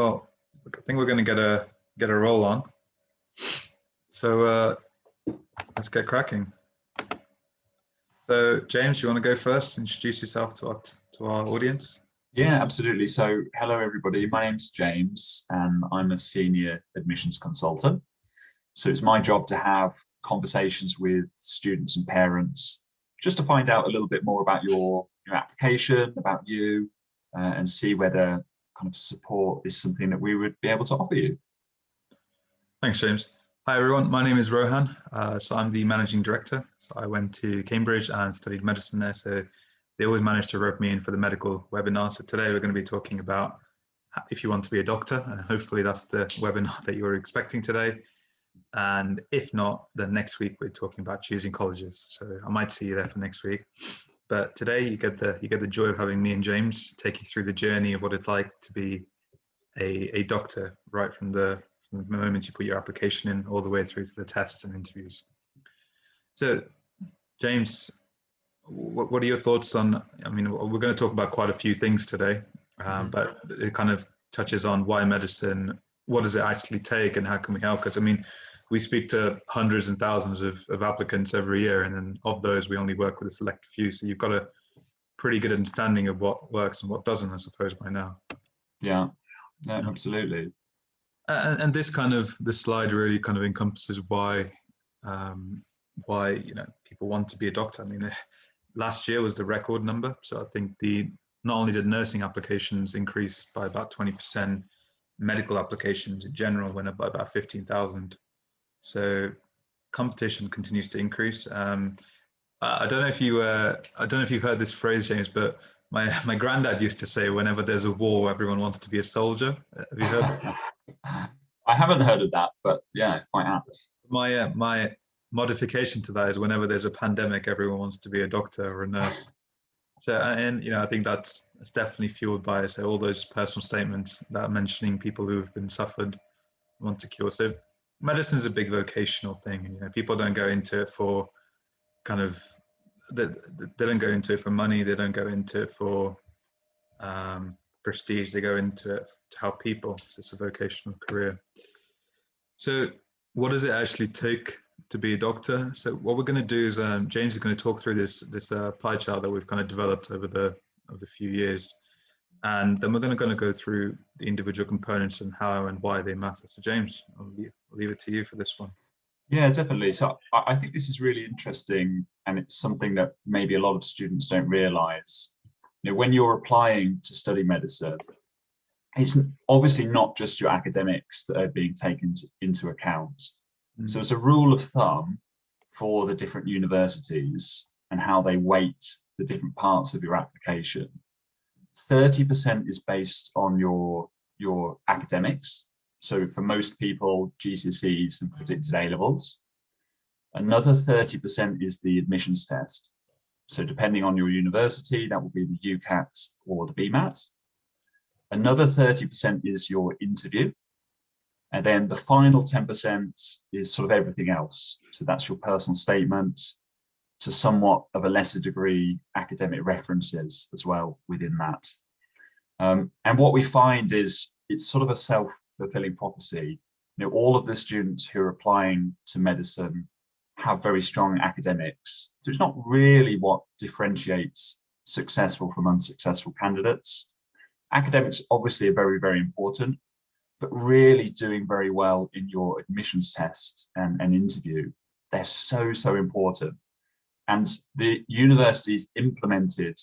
Well, I think we're going to get a roll on. So let's get cracking. So James, you want to go first? Introduce yourself to our audience. Yeah, absolutely. So hello, everybody. My name's James, and I'm a senior admissions consultant. So it's my job to have conversations with students and parents just to find out a little bit more about your application, about you, and see whether kind of support is something that we would be able to offer you. Thanks, James. Hi, everyone. My name is Rohan. So I'm the managing director. So I went to Cambridge and studied medicine there. So they always managed to rope me in for the medical webinar. So today we're going to be talking about if you want to be a doctor, and hopefully that's the webinar that you were expecting today. And if not, then next week we're talking about choosing colleges. So I might see you there for next week. But today you get the joy of having me and James take you through the journey of what it's like to be a doctor, right from the moment you put your application in all the way through to the tests and interviews. So James, what are your thoughts on, I mean, we're going to talk about quite a few things today, but it kind of touches on why medicine, what does it actually take, and how can we help? Because I mean, we speak to hundreds and thousands of applicants every year, and then of those we only work with a select few. So you've got a pretty good understanding of what works and what doesn't, I suppose, by now. Yeah, no, absolutely. And this slide really kind of encompasses why people want to be a doctor. I mean, last year was the record number. So I think not only did nursing applications increase by about 20%, medical applications in general went up by about 15,000. So competition continues to increase. I don't know if you've heard this phrase, James, but my granddad used to say, whenever there's a war, everyone wants to be a soldier. Have you heard that? I haven't heard of that, but yeah, quite apt. My modification to that is whenever there's a pandemic, everyone wants to be a doctor or a nurse. So, and I think that's definitely fueled by all those personal statements that are mentioning people who have been suffered, want to cure. So medicine is a big vocational thing. People don't go into it for they don't go into it for money. They don't go into it for prestige. They go into it to help people. So it's a vocational career. So what does it actually take to be a doctor? So what we're going to do is James is going to talk through this pie chart that we've kind of developed over the few years, and then we're going to go through the individual components and how and why they matter. So James, I'll leave it to you for this one. Yeah, definitely. So I think this is really interesting, and it's something that maybe a lot of students don't realize. When you're applying to study medicine, it's obviously not just your academics that are being taken into account. So as a rule of thumb for the different universities and how they weight the different parts of your application, 30% is based on your academics. So for most people, GCSEs and predicted A-levels. Another 30% is the admissions test. So depending on your university, that will be the UCAT or the BMAT. Another 30% is your interview. And then the final 10% is sort of everything else. So that's your personal statement, to somewhat of a lesser degree, academic references as well within that. And what we find is it's sort of a self-fulfilling prophecy. All of the students who are applying to medicine have very strong academics. So it's not really what differentiates successful from unsuccessful candidates. Academics obviously are very, very important, but really doing very well in your admissions test and interview, they're so, so important. And the universities implemented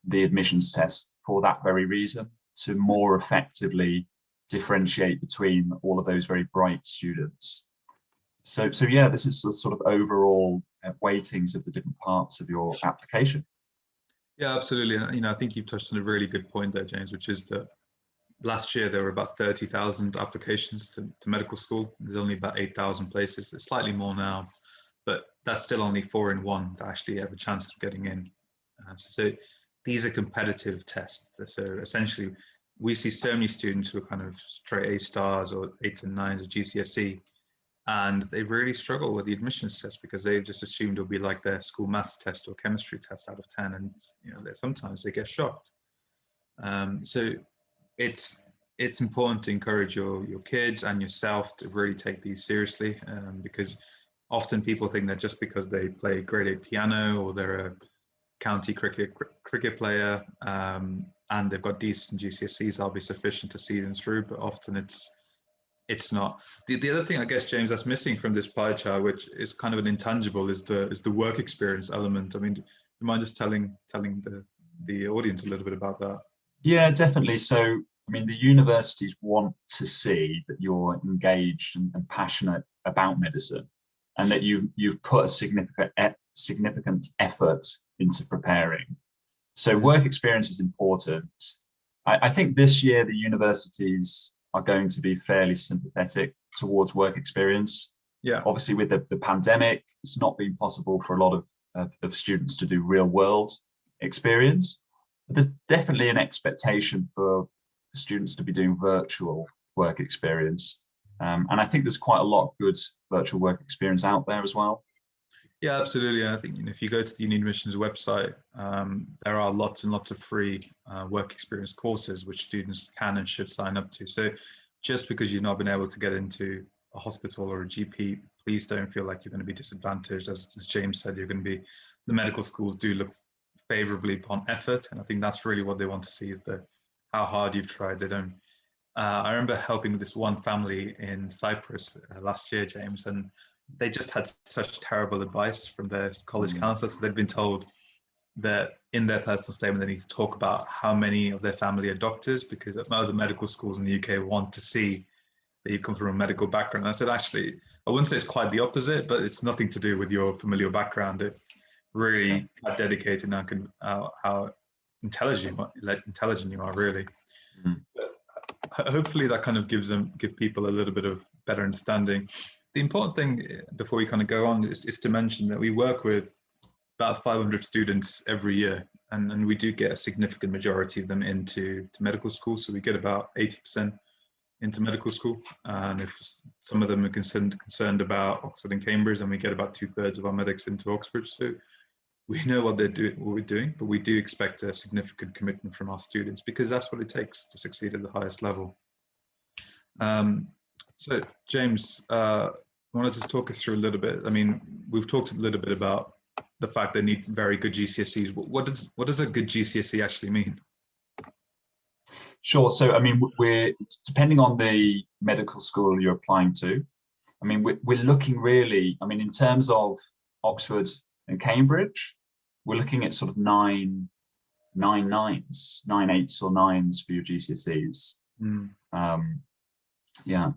the admissions test for that very reason, to more effectively differentiate between all of those very bright students. So yeah, this is the sort of overall weightings of the different parts of your application. Yeah, absolutely. And I think you've touched on a really good point there, James, which is that last year there were about 30,000 applications to medical school. There's only about 8,000 places. It's slightly more now, but that's still only 4 in 1 that actually have a chance of getting in. So these are competitive tests. So essentially, we see so many students who are kind of straight A stars or 8s and 9s at GCSE, and they really struggle with the admissions test because they've just assumed it'll be like their school maths test or chemistry test out of 10, and sometimes they get shocked. So it's it's important to encourage your kids and yourself to really take these seriously, because often people think that just because they play grade 8 piano or they're a county cricket player, and they've got decent GCSEs, that'll be sufficient to see them through. But often it's not. The other thing, I guess, James, that's missing from this pie chart, which is kind of an intangible, is the work experience element. I mean, do you mind just telling the audience a little bit about that? Yeah, definitely. So, I mean, the universities want to see that you're engaged and passionate about medicine, and that you've put a significant effort into preparing. So work experience is important. I think this year the universities are going to be fairly sympathetic towards work experience. Yeah. Obviously, with the pandemic, it's not been possible for a lot of students to do real world experience. But there's definitely an expectation for students to be doing virtual work experience. And I think there's quite a lot of good virtual work experience out there as well. Yeah, absolutely. And I think, if you go to the UniAdmissions website, there are lots and lots of free work experience courses which students can and should sign up to. So just because you've not been able to get into a hospital or a GP, please don't feel like you're going to be disadvantaged. As James said, the medical schools do look favorably upon effort. And I think that's really what they want to see, is how hard you've tried. They don't. I remember helping this one family in Cyprus last year, James, and they just had such terrible advice from their college counselor. So they'd been told that in their personal statement, they need to talk about how many of their family are doctors, because other medical schools in the UK want to see that you come from a medical background. And I said, actually, I wouldn't say it's quite the opposite, but it's nothing to do with your familial background. It's really how dedicated and how intelligent you are, really. But hopefully that kind of give people a little bit of better understanding. The important thing before we kind of go on is to mention that we work with about 500 students every year, and we do get a significant majority of them into medical school. So we get about 80% into medical school, and if some of them are concerned about Oxford and Cambridge, then we get about 2/3 of our medics into Oxford. So we know what we're doing, but we do expect a significant commitment from our students, because that's what it takes to succeed at the highest level. So James, I wanted to talk us through a little bit. I mean, we've talked a little bit about the fact they need very good GCSEs. What does a good GCSE actually mean? Sure. So, I mean, we're depending on the medical school you're applying to. I mean, we're looking really, I mean, in terms of Oxford and Cambridge, we're looking at sort of 9 9s, 9 8s or 9s for your GCSEs. Yeah.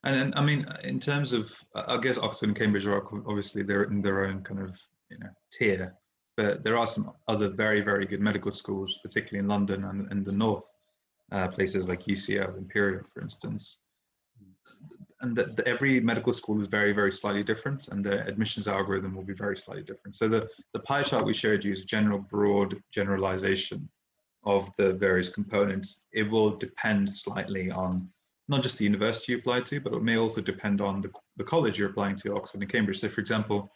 And I mean, in terms of, I guess Oxford and Cambridge are obviously, they're in their own kind of tier, but there are some other very, very good medical schools, particularly in London and in the north, places like UCL, Imperial, for instance. And every medical school is very, very slightly different, and the admissions algorithm will be very slightly different. So the pie chart we showed you is a broad generalization of the various components. It will depend slightly on not just the university you apply to, but it may also depend on the college you're applying to, Oxford and Cambridge. So for example,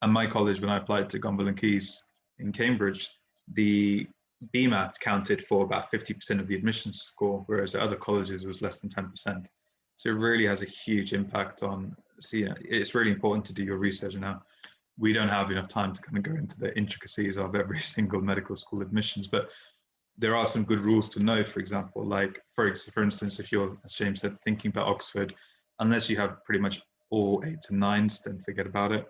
at my college, when I applied to Gonville and Keys in Cambridge, the BMAT counted for about 50% of the admissions score, whereas at other colleges it was less than 10%. So it really has a huge impact on, so it's really important to do your research now. We don't have enough time to kind of go into the intricacies of every single medical school admissions, but there are some good rules to know. For example, like for instance, if you're, as James said, thinking about Oxford, unless you have pretty much all 8s and 9s, then forget about it.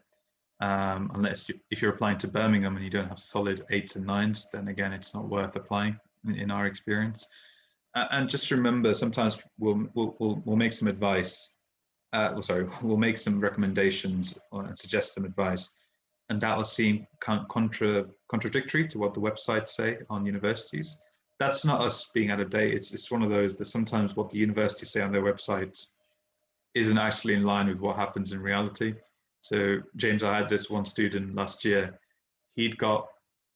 If you're applying to Birmingham and you don't have solid 8s and 9s, then again, it's not worth applying in our experience. And just remember, sometimes we'll make some advice. We'll make some recommendations and suggest some advice, and that will seem contradictory to what the websites say on universities. That's not us being out of date. It's one of those that sometimes what the universities say on their websites isn't actually in line with what happens in reality. So James, I had this one student last year. He'd got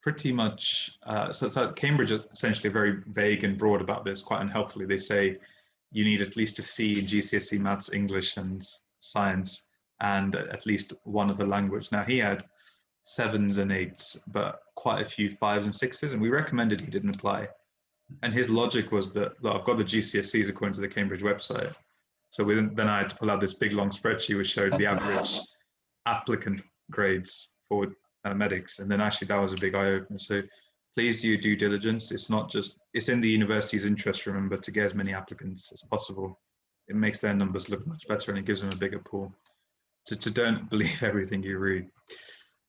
pretty much, so Cambridge are essentially very vague and broad about this, quite unhelpfully. They say you need at least a C in GCSE maths, English and science, and at least one other language. Now he had 7s and 8s, but quite a few 5s and 6s, and we recommended he didn't apply. And his logic was that, look, I've got the GCSEs according to the Cambridge website. So then I had to pull out this big long spreadsheet which showed the average applicant grades for medics. And then actually that was a big eye opener. So please do due diligence. It's not just, it's in the university's interest, remember, to get as many applicants as possible. It makes their numbers look much better and it gives them a bigger pool. So don't believe everything you read.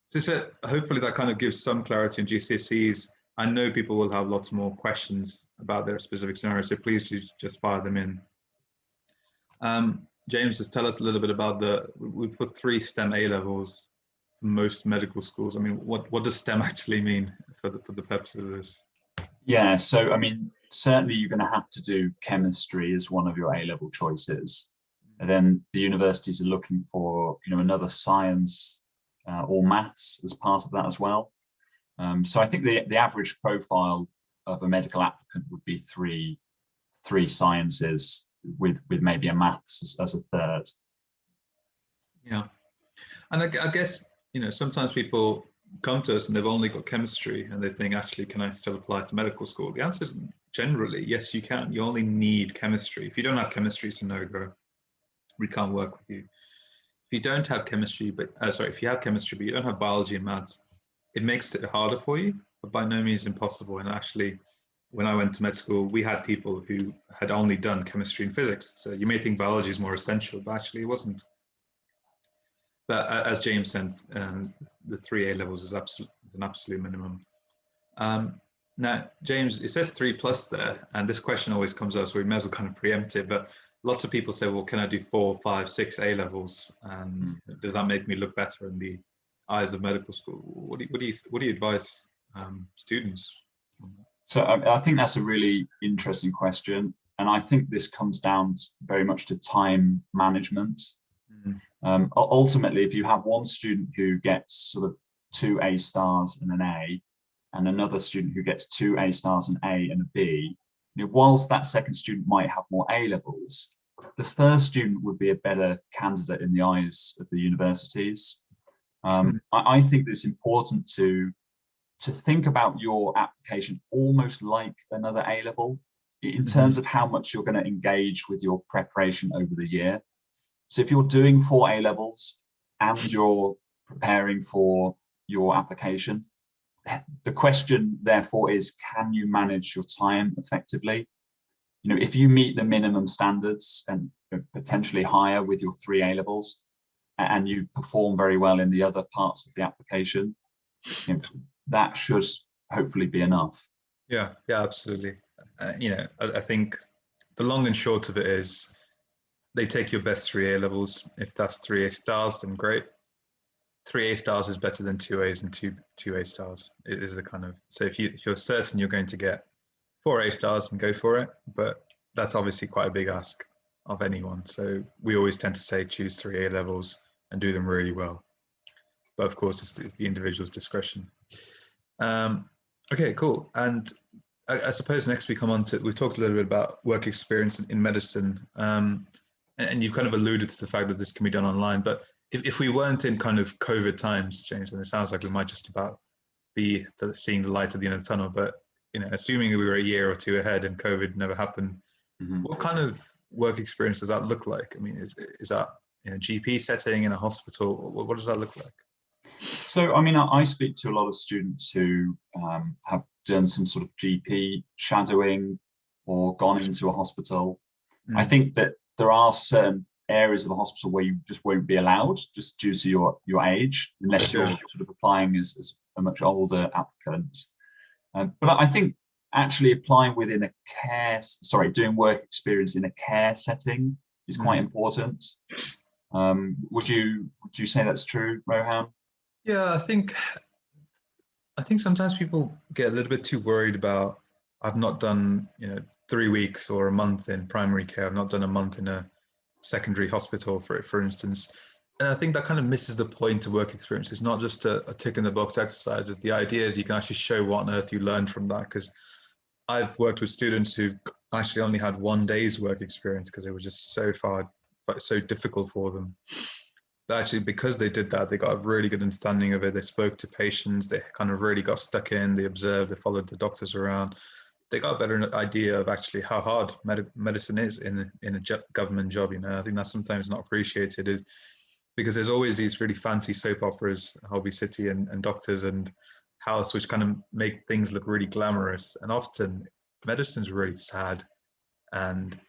So hopefully that kind of gives some clarity in GCSEs. I know people will have lots more questions about their specific scenarios, so please do just fire them in. James, just tell us a little bit about we put 3 STEM A levels for most medical schools. I mean, what does STEM actually mean for the purpose of this? Yeah, so I mean, certainly you're going to have to do chemistry as one of your A-level choices. And then the universities are looking for, another science or maths as part of that as well. So I think the average profile of a medical applicant would be three sciences with maybe a maths as a third. Yeah, and I guess sometimes people come to us and they've only got chemistry and they think, actually, can I still apply to medical school? The answer is generally yes, you can. You only need chemistry. If you don't have chemistry, it's a no-go. We can't work with you. If you don't have chemistry, if you have chemistry but you don't have biology and maths, it makes it harder for you, but by no means impossible. And actually, when I went to med school, we had people who had only done chemistry and physics. So you may think biology is more essential, but actually it wasn't. But as James said, the 3 A levels is an absolute minimum. Now, James, it says 3+ there, and this question always comes up, so we may as well kind of preempt it. But lots of people say, well, can I do 4, 5, 6 A levels? And does that make me look better in the eyes of medical school? What do you advise students? So I think that's a really interesting question. And I think this comes down very much to time management. Ultimately, if you have one student who gets sort of 2 A stars and an A, and another student who gets 2 A stars, an A and a B, whilst that second student might have more A levels, the first student would be a better candidate in the eyes of the universities. I think it's important to think about your application almost like another A level in terms of how much you're going to engage with your preparation over the year. So if you're doing 4 A levels and you're preparing for your application, the question therefore is, can you manage your time effectively? If you meet the minimum standards and potentially higher with your 3 A levels, and you perform very well in the other parts of the application, that should hopefully be enough. Yeah, absolutely. I think the long and short of it is they take your best 3 A levels. If that's 3 A stars, then great. 3 A stars is better than 2 A's and 2 A stars. It is the kind of, so if you're certain you're going to get 4 A stars, then go for it. But that's obviously quite a big ask of anyone. So we always tend to say choose 3 A levels and do them really well. But of course, it's the individual's discretion. Okay, cool. And I suppose next we talked a little bit about work experience in medicine. And you've kind of alluded to the fact that this can be done online. But if we weren't in kind of COVID times, James, then it sounds like we might just about be seeing the light at the end of the tunnel. But assuming we were a year or 2 ahead and COVID never happened, what kind of work experience does that look like? I mean, is that in a GP setting, in a hospital? What does that look like? So, I mean, I speak to a lot of students who have done some sort of GP shadowing or gone into a hospital. I think that there are certain areas of the hospital where you just won't be allowed, just due to your age, unless you're sort of applying as a much older applicant. But I think actually applying within doing work experience in a care setting is quite important. Would you say that's true, Rohan? Yeah, I think sometimes people get a little bit too worried about, I've not done 3 weeks or a month in primary care, I've not done a month in a secondary hospital, for instance. And I think that kind of misses the point of work experience. It's not just a tick in the box exercise. The idea is you can actually show what on earth you learned from that. Because I've worked with students who actually only had 1 day's work experience because it was just so difficult for them. But actually, because they did that, they got a really good understanding of it. They spoke to patients, they kind of really got stuck in, they observed, they followed the doctors around. they got a better idea of actually how hard medicine is in a government job. You know, I think that's sometimes not appreciated, is because there's always these really fancy soap operas, Hobby City and Doctors and House, which kind of make things look really glamorous. And often medicine's really sad, and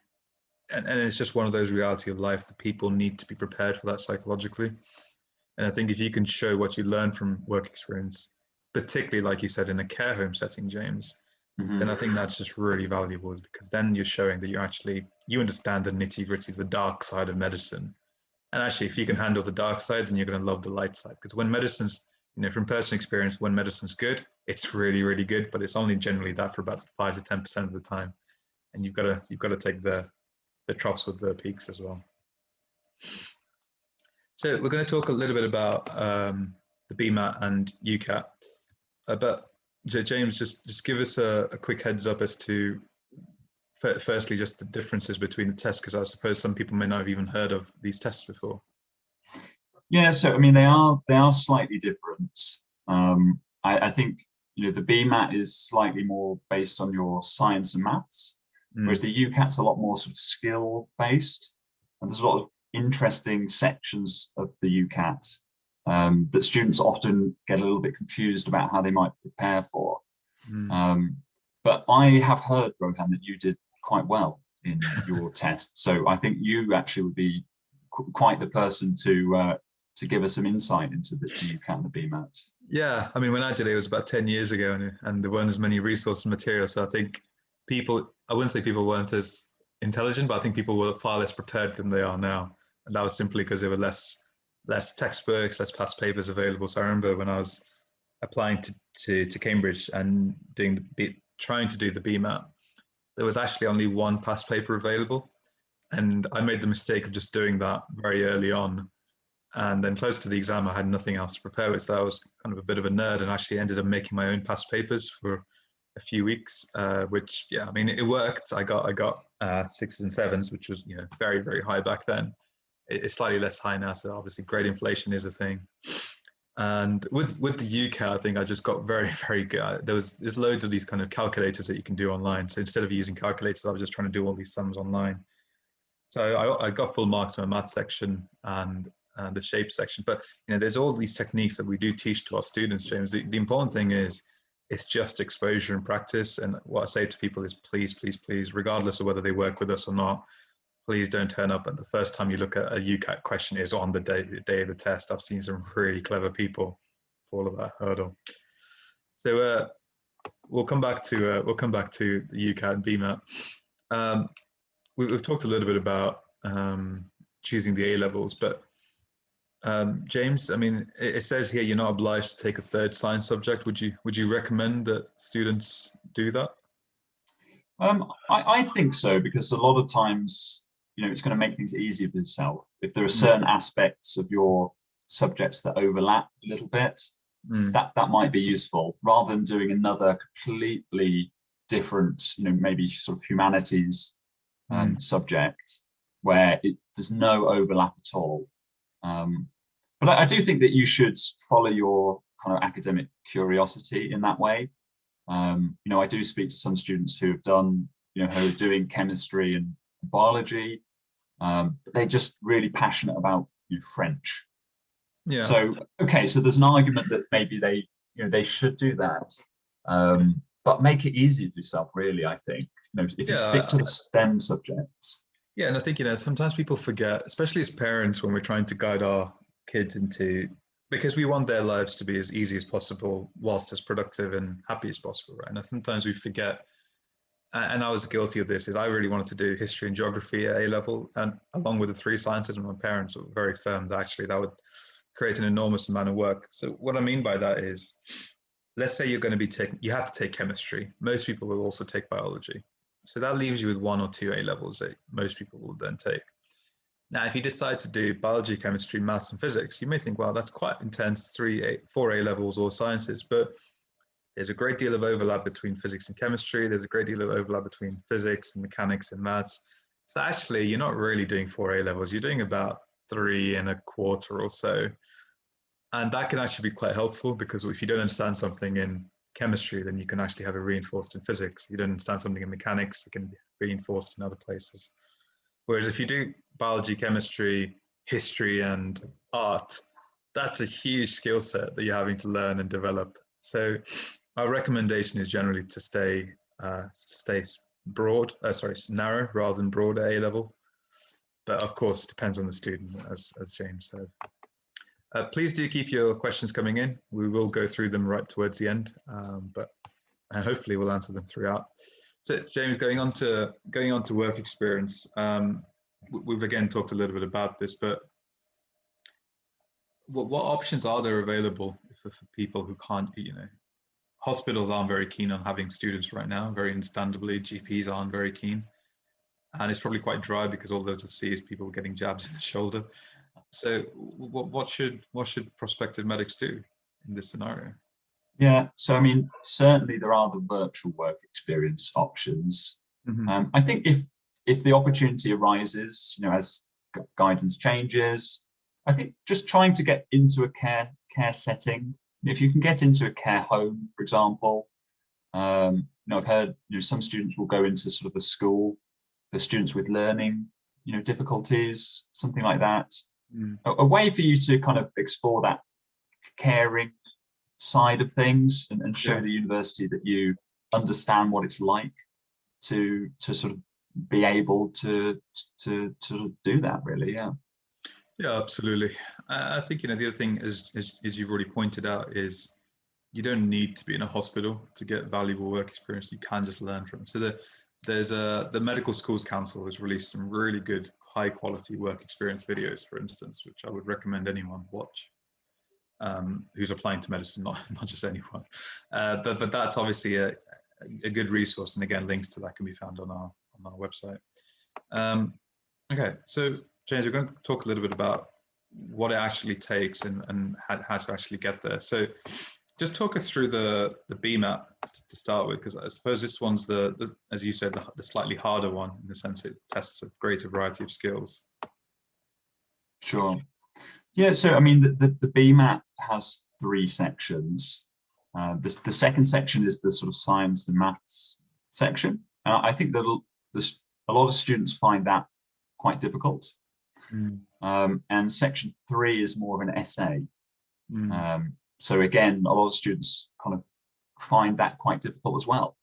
it's just one of those reality of life that people need to be prepared for that psychologically. And I think if you can show what you learn from work experience, particularly like you said in a care home setting, James, then I think that's just really valuable, because then you're showing that you understand the nitty gritty, the dark side of medicine. And actually, if you can handle the dark side, then you're going to love the light side. Because when medicine's, from personal experience, when medicine's good, it's really, really good, but it's only generally that for about 5 to 10% of the time. And you've got to take the troughs with the peaks as well. So we're going to talk a little bit about the BMAT and UCAT. But James, just give us a quick heads up as to, firstly, just the differences between the tests, because I suppose some people may not have even heard of these tests before. Yeah, so I mean, they are slightly different. I think the BMAT is slightly more based on your science and maths, whereas the UCAT's a lot more sort of skill based, and there's a lot of interesting sections of the UCAT that students often get a little bit confused about how they might prepare for. But I have heard, Rohan, that you did quite well in your test, so I think you actually would be quite the person to give us some insight into the UCAT and the BMAT. Yeah, I mean, when I did it, it was about 10 years ago, and there weren't as many resources and materials. So I think I wouldn't say people weren't as intelligent, but I think people were far less prepared than they are now. And that was simply because there were less textbooks, less past papers available. So I remember when I was applying to Cambridge and trying to do the BMAT, there was actually only one past paper available. And I made the mistake of just doing that very early on. And then close to the exam, I had nothing else to prepare with. So I was kind of a bit of a nerd, and actually ended up making my own past papers for a few weeks, which, yeah, I mean, it worked. I got 6s and 7s, which was, very, very high back then. It's slightly less high now. So obviously grade inflation is a thing. And with the UCAT, I think I just got very, very good. There's loads of these kind of calculators that you can do online. So instead of using calculators, I was just trying to do all these sums online. So I got full marks in my math section and the shape section. But there's all these techniques that we do teach to our students, James. The important thing is it's just exposure and practice. And what I say to people is, please, please, please, regardless of whether they work with us or not, please don't turn up and the first time you look at a UCAT question is on the day of the test. I've seen some really clever people fall over that hurdle. So we'll come back to the UCAT and BMAT. We've talked a little bit about choosing the A levels, but James, I mean, it says here you're not obliged to take a third science subject. Would you recommend that students do that? I think so, because a lot of times, it's going to make things easier for yourself. If there are certain aspects of your subjects that overlap a little bit, that might be useful, rather than doing another completely different, maybe sort of humanities subject where there's no overlap at all. But I do think that you should follow your kind of academic curiosity in that way. I do speak to some students who have done, who are doing chemistry and biology, but they're just really passionate about French. Yeah. So, okay, so there's an argument that maybe they should do that, but make it easy for yourself, really, I think. If you stick to the STEM subjects. Yeah, and I think, sometimes people forget, especially as parents, when we're trying to guide our kids because we want their lives to be as easy as possible whilst as productive and happy as possible, right? And sometimes we forget, and I was guilty of this, is I really wanted to do history and geography at A level, and along with the 3 sciences, and my parents were very firm that actually that would create an enormous amount of work. So what I mean by that is, let's say you're going to be you have to take chemistry. Most people will also take biology. So that leaves you with 1 or 2 A levels that most people will then take. Now, if you decide to do biology, chemistry, maths, and physics, you may think, well, that's quite intense, 4 A levels or sciences, but there's a great deal of overlap between physics and chemistry. There's a great deal of overlap between physics and mechanics and maths. So actually, you're not really doing 4 A levels. You're doing about 3 1/4 or so. And that can actually be quite helpful, because if you don't understand something in chemistry, then you can actually have it reinforced in physics. You don't understand something in mechanics, it can be reinforced in other places. Whereas if you do biology, chemistry, history, and art, that's a huge skill set that you're having to learn and develop. So our recommendation is generally to stay narrow rather than broad at A level. But of course, it depends on the student, as James said. Please do keep your questions coming in. We will go through them right towards the end, and hopefully we'll answer them throughout. So James, going on to work experience, we've again talked a little bit about this, but what options are there available for people who can't, hospitals aren't very keen on having students right now, very understandably. GPs aren't very keen. And it's probably quite dry because all they'll just see is people getting jabs in the shoulder. So what should prospective medics do in this scenario? Yeah, so I mean, certainly there are the virtual work experience options. Mm-hmm. I think if the opportunity arises, as guidance changes, I think just trying to get into a care setting. If you can get into a care home, for example, I've heard some students will go into sort of a school for students with learning difficulties, something like that. A way for you to kind of explore that caring side of things and show the university that you understand what it's like to sort of be able to do that, really. Yeah, absolutely. I think the other thing is you've already pointed out, is you don't need to be in a hospital to get valuable work experience. You can just learn from it. So there's the Medical Schools Council has released some really good high quality work experience videos, for instance, which I would recommend anyone watch who's applying to medicine, not just anyone. But that's obviously a good resource, and again, links to that can be found on our website. Okay, so James, we're going to talk a little bit about what it actually takes and how to actually get there. So just talk us through the BMAT to start with, because I suppose this one's as you said, the slightly harder one, in the sense it tests a greater variety of skills. Sure. Yeah, so I mean, the BMAT has 3 sections. The second section is the sort of science and maths section. And I think that a lot of students find that quite difficult. And section 3 is more of an essay. So again, a lot of students kind of find that quite difficult as well,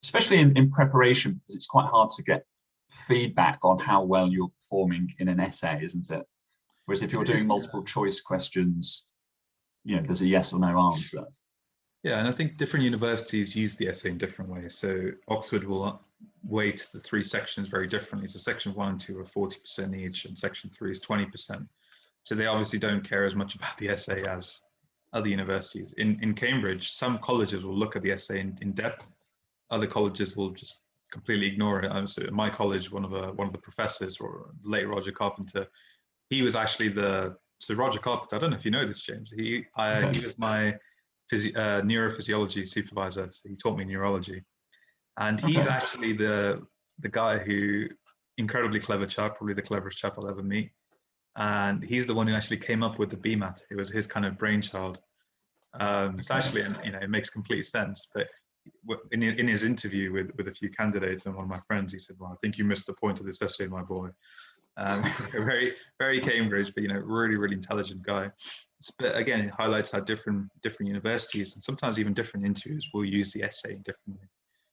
especially in preparation, because it's quite hard to get feedback on how well you're performing in an essay, isn't it? Whereas if you're doing multiple choice questions, there's a yes or no answer. Yeah, and I think different universities use the essay in different ways. So Oxford will weight the 3 sections very differently. So section 1 and 2 are 40% each, and section 3 is 20%. So they obviously don't care as much about the essay as other universities. In Cambridge, some colleges will look at the essay in depth. Other colleges will just completely ignore it. So at my college, one of the professors, or the late Roger Carpenter, he was actually so Roger Carpenter, I don't know if you know this, James. He was my neurophysiology supervisor. So he taught me neurology. And he's actually the guy who, incredibly clever chap, probably the cleverest chap I'll ever meet. And he's the one who actually came up with the BMAT. It was his kind of brainchild. It's actually, it makes complete sense. But in his interview with a few candidates and one of my friends, he said, "Well, I think you missed the point of this essay, my boy." Very, very Cambridge, but really, really intelligent guy. But again, it highlights how different universities, and sometimes even different interviews, will use the essay differently.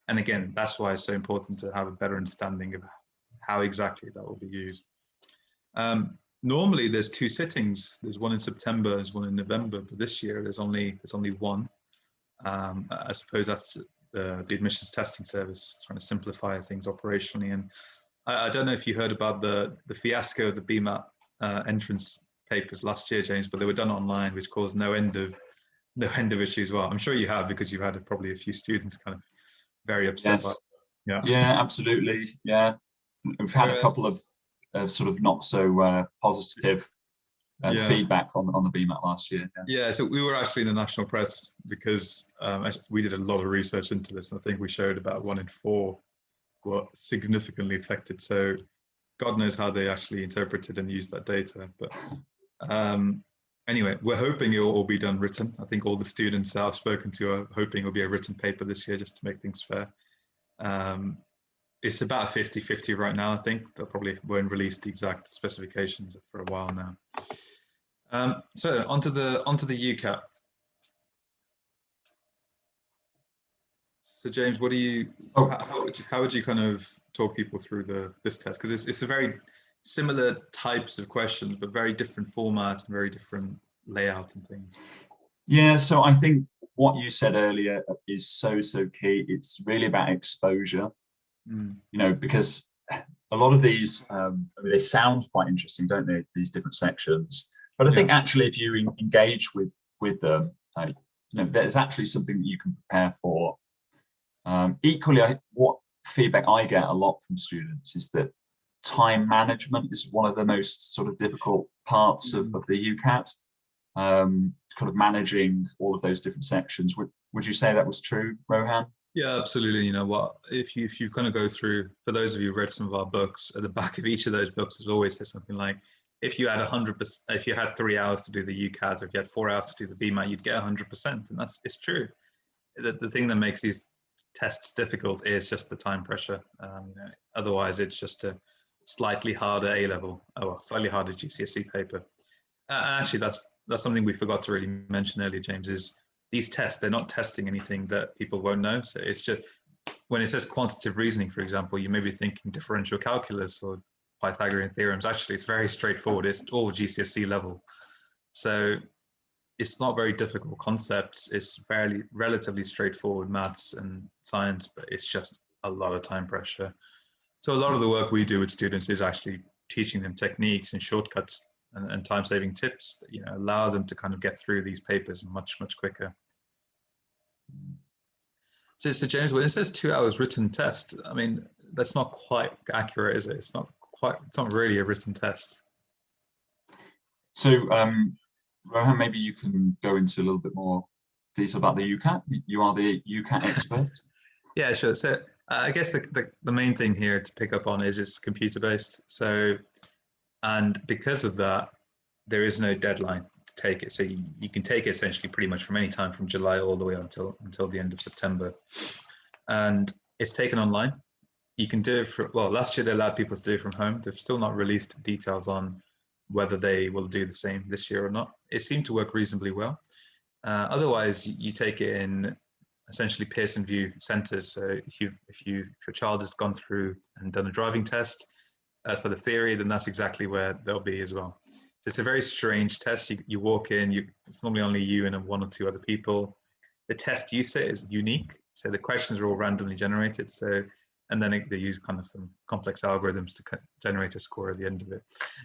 And again, that's why it's so important to have a better understanding of how exactly that will be used. Normally, there's 2 sittings. There's one in September, there's one in November. But this year, there's only one. I suppose that's the admissions testing service trying to simplify things operationally. And I don't know if you heard about the fiasco of the BMAT entrance papers last year, James, but they were done online, which caused no end of issues. Well, I'm sure you have, because you've had probably a few students kind of very upset. Yes. Yeah, Absolutely. Yeah, we've had a couple of sort of not so positive feedback on the BMAT last year. Yeah, so we were actually in the national press because we did a lot of research into this, and I think we showed about 1 in 4 were significantly affected. So God knows how they actually interpreted and used that data. But Anyway, we're hoping it will all be done written. I think all the students that I've spoken to are hoping it will be a written paper this year, just to make things fair. It's about 50-50 right now, I think. They'll probably won't release the exact specifications for a while now. So onto the UCAT. So James, what do you? Oh. How would you kind of talk people through this test? Because it's a very similar types of questions, but very different formats and very different layout and things. Yeah, so I think what you said earlier is so key. It's really about exposure, you know, because a lot of these, I mean, they sound quite interesting, don't they? These different sections, but I think actually, if you engage with them, you know, there's actually something that you can prepare for. Equally, what feedback I get a lot from students is that time management is one of the most sort of difficult parts of the UCAT. Kind of managing all of those different sections. Would you say that was true, Rohan? Yeah, absolutely. You know what? If you kind of go through, for those of you who read some of our books, at the back of each of those books, there's always says something like, if you had 100%, if you had 3 hours to do the UCAT, or if you had 4 hours to do the BMAT, you'd get 100%, and it's true. The thing that makes these tests difficult is just the time pressure. You know, otherwise, it's just a slightly harder A-level, slightly harder GCSE paper. Actually, that's something we forgot to really mention earlier, James, is these tests, they're not testing anything that people won't know. So it's just, when it says quantitative reasoning, for example, you may be thinking differential calculus or Pythagorean theorems. Actually, it's very straightforward. It's all GCSE level. So it's not very difficult concepts. It's relatively straightforward maths and science, but it's just a lot of time pressure. So a lot of the work we do with students is actually teaching them techniques and shortcuts and time-saving tips that, you know, allow them to kind of get through these papers much quicker. So James, when it says 2 hours written test, I mean, that's not quite accurate, is it? It's not really a written test. So, Rohan, maybe you can go into a little bit more detail about the UCAT. You are the UCAT expert. Yeah, sure. So I guess the main thing here to pick up on is it's computer-based. So, and because of that, there is no deadline to take it. So you can take it essentially pretty much from any time from July all the way until the end of September. And it's taken online. You can do it well, last year they allowed people to do it from home. They've still not released details on whether they will do the same this year or not. It seemed to work reasonably well. Otherwise, you take it in essentially Pearson VUE centres. So if your child has gone through and done a driving test for the theory, then that's exactly where they'll be as well. So it's a very strange test. You walk in, it's normally only you and 1 or 2 other people. The test you say is unique. So the questions are all randomly generated. So, and then they use kind of some complex algorithms to generate a score at the end of it.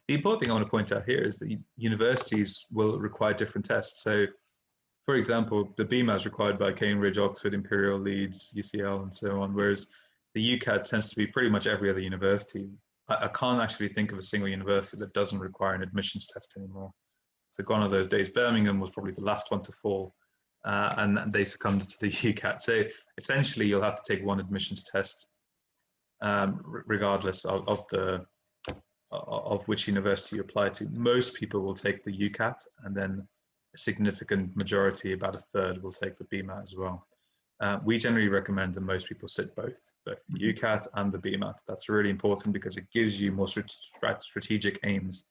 The important thing I want to point out here is that universities will require different tests. So, for example, the BMAT is required by Cambridge, Oxford, Imperial, Leeds, UCL, and so on, whereas the UCAT tends to be pretty much every other university. I can't actually think of a single university that doesn't require an admissions test anymore. So gone are those days. Birmingham was probably the last one to fall, and they succumbed to the UCAT. So essentially, you'll have to take one admissions test, regardless of which university you apply to. Most people will take the UCAT, and then a significant majority, about a third, will take the BMAT as well. We generally recommend that most people sit both the UCAT and the BMAT. That's really important because it gives you more strategic aims.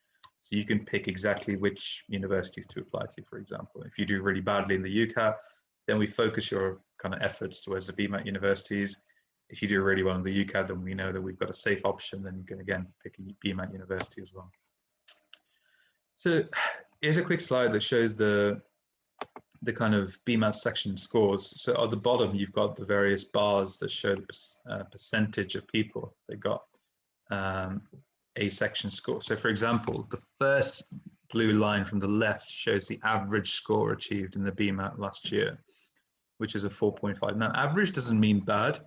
So you can pick exactly which universities to apply to, for example. If you do really badly in the UCAT, then we focus your kind of efforts towards the BMAT universities. If you do really well in the UCAT, then we know that we've got a safe option, then you can again pick a BMAT university as well. So here's a quick slide that shows the kind of BMAT section scores. So at the bottom, you've got the various bars that show the percentage of people that got a section score. So for example, the first blue line from the left shows the average score achieved in the BMAT last year, which is a 4.5. Now, average doesn't mean bad,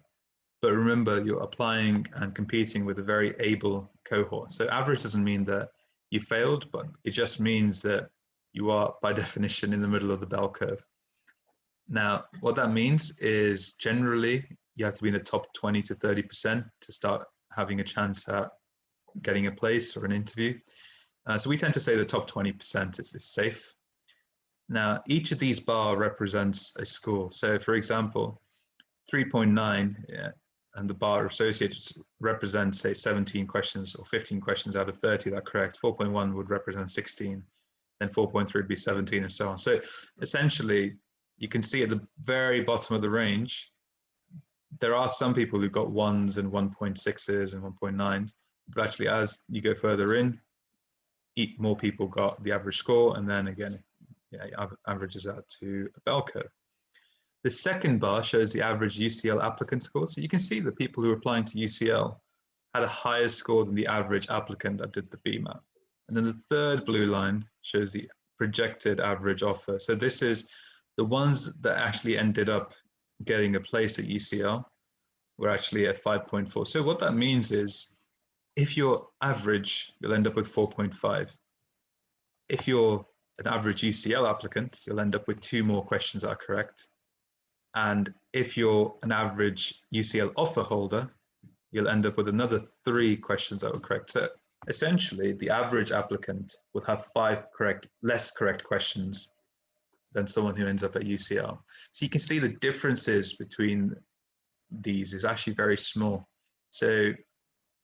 but remember you're applying and competing with a very able cohort. So average doesn't mean that you failed, but it just means that you are by definition in the middle of the bell curve. Now, what that means is generally you have to be in the top 20 to 30% to start having a chance at getting a place or an interview. So we tend to say the top 20% is safe. Now, each of these bar represents a score. So for example, 3.9 and the bar associated represents, say, 17 questions or 15 questions out of 30 that are correct. 4.1 would represent 16, then 4.3 would be 17, and so on. So essentially, you can see at the very bottom of the range, there are some people who got 1s and 1.6s and 1.9s, but actually as you go further in, more people got the average score, and then again, averages out to a bell curve. The second bar shows the average UCL applicant score. So you can see the people who are applying to UCL had a higher score than the average applicant that did the BMAT. And then the third blue line shows the projected average offer. So this is the ones that actually ended up getting a place at UCL were actually at 5.4. So what that means is if you're average, you'll end up with 4.5. If you're an average UCL applicant, you'll end up with 2 more questions that are correct. And if you're an average UCL offer holder, you'll end up with another 3 questions that were correct. So essentially, the average applicant will have 5 less correct questions than someone who ends up at UCL. So you can see the differences between these is actually very small. So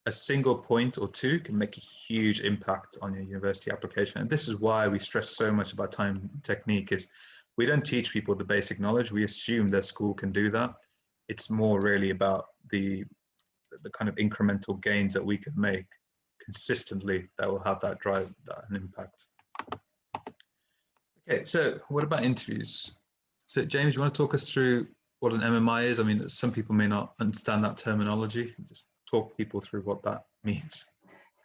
a single point or 2 can make a huge impact on your university application. And this is why we stress so much about time technique is we don't teach people the basic knowledge. We assume their school can do that. It's more really about the kind of incremental gains that we can make consistently that will have that drive, an impact. Okay, so what about interviews? So James, you want to talk us through what an MMI is? I mean, some people may not understand that terminology. Just talk people through what that means.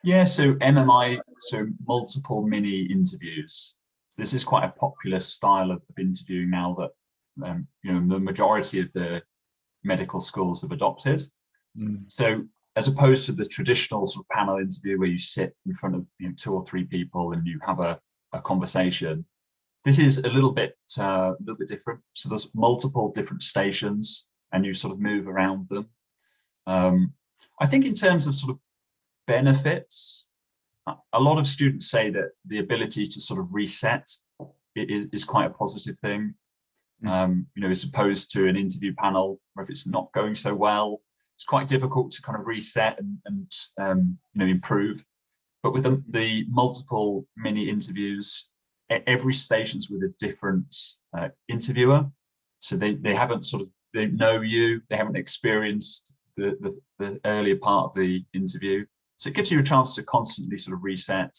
Yeah, so MMI, so multiple mini interviews. So this is quite a popular style of interviewing now that the majority of the medical schools have adopted. So as opposed to the traditional sort of panel interview where you sit in front of 2 or 3 people and you have a conversation, this is a little bit different. So there's multiple different stations and you sort of move around them. I think in terms of sort of benefits, a lot of students say that the ability to sort of reset is quite a positive thing. As opposed to an interview panel where if it's not going so well, it's quite difficult to kind of reset and improve. But with the multiple mini interviews, every station's with a different interviewer. So they haven't they know you, they haven't experienced the earlier part of the interview. So it gives you a chance to constantly sort of reset.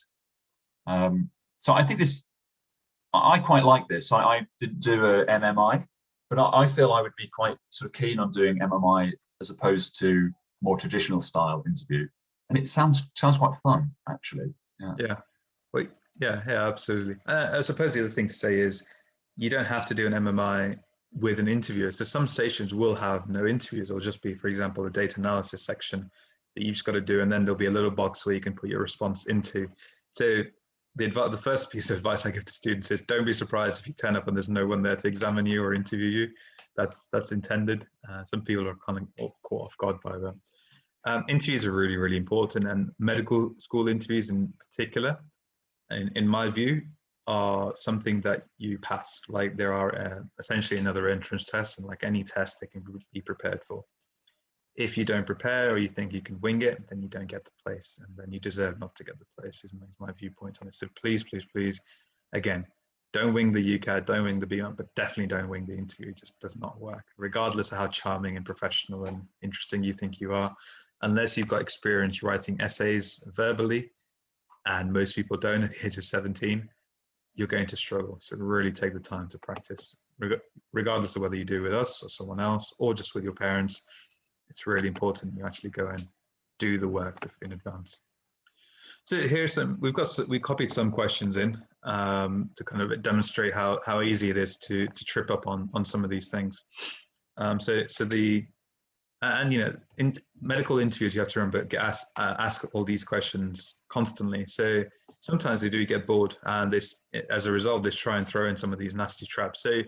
So I think I quite like this. I didn't do a MMI, but I feel I would be quite sort of keen on doing MMI as opposed to more traditional style interview. And it sounds quite fun, actually. Yeah. Well, yeah, absolutely. I suppose the other thing to say is you don't have to do an MMI with an interviewer. So some stations will have no interviews. It'll just be, for example, a data analysis section that you've just got to do, and then there'll be a little box where you can put your response into. So the first piece of advice I give to students is don't be surprised if you turn up and there's no one there to examine you or interview you. That's intended. Some people are kind of caught off guard by that. Interviews are really, really important, and medical school interviews in particular, in my view, are something that you pass. Like there are essentially another entrance test, and like any test, they can be prepared for. If you don't prepare or you think you can wing it, then you don't get the place, and then you deserve not to get the place, is my viewpoint on it. So please, please, please, again, don't wing the UCAD, don't wing the BMAT, but definitely don't wing the interview. It just does not work, regardless of how charming and professional and interesting you think you are. Unless you've got experience writing essays verbally, and most people don't at the age of 17, you're going to struggle. So really take the time to practice, regardless of whether you do with us or someone else, or just with your parents. It's really important you actually go and do the work in advance. So here's we copied some questions in to kind of demonstrate how easy it is to trip up on some of these things. In medical interviews, you have to remember ask all these questions constantly. So sometimes they do get bored, and as a result, they try and throw in some of these nasty traps. So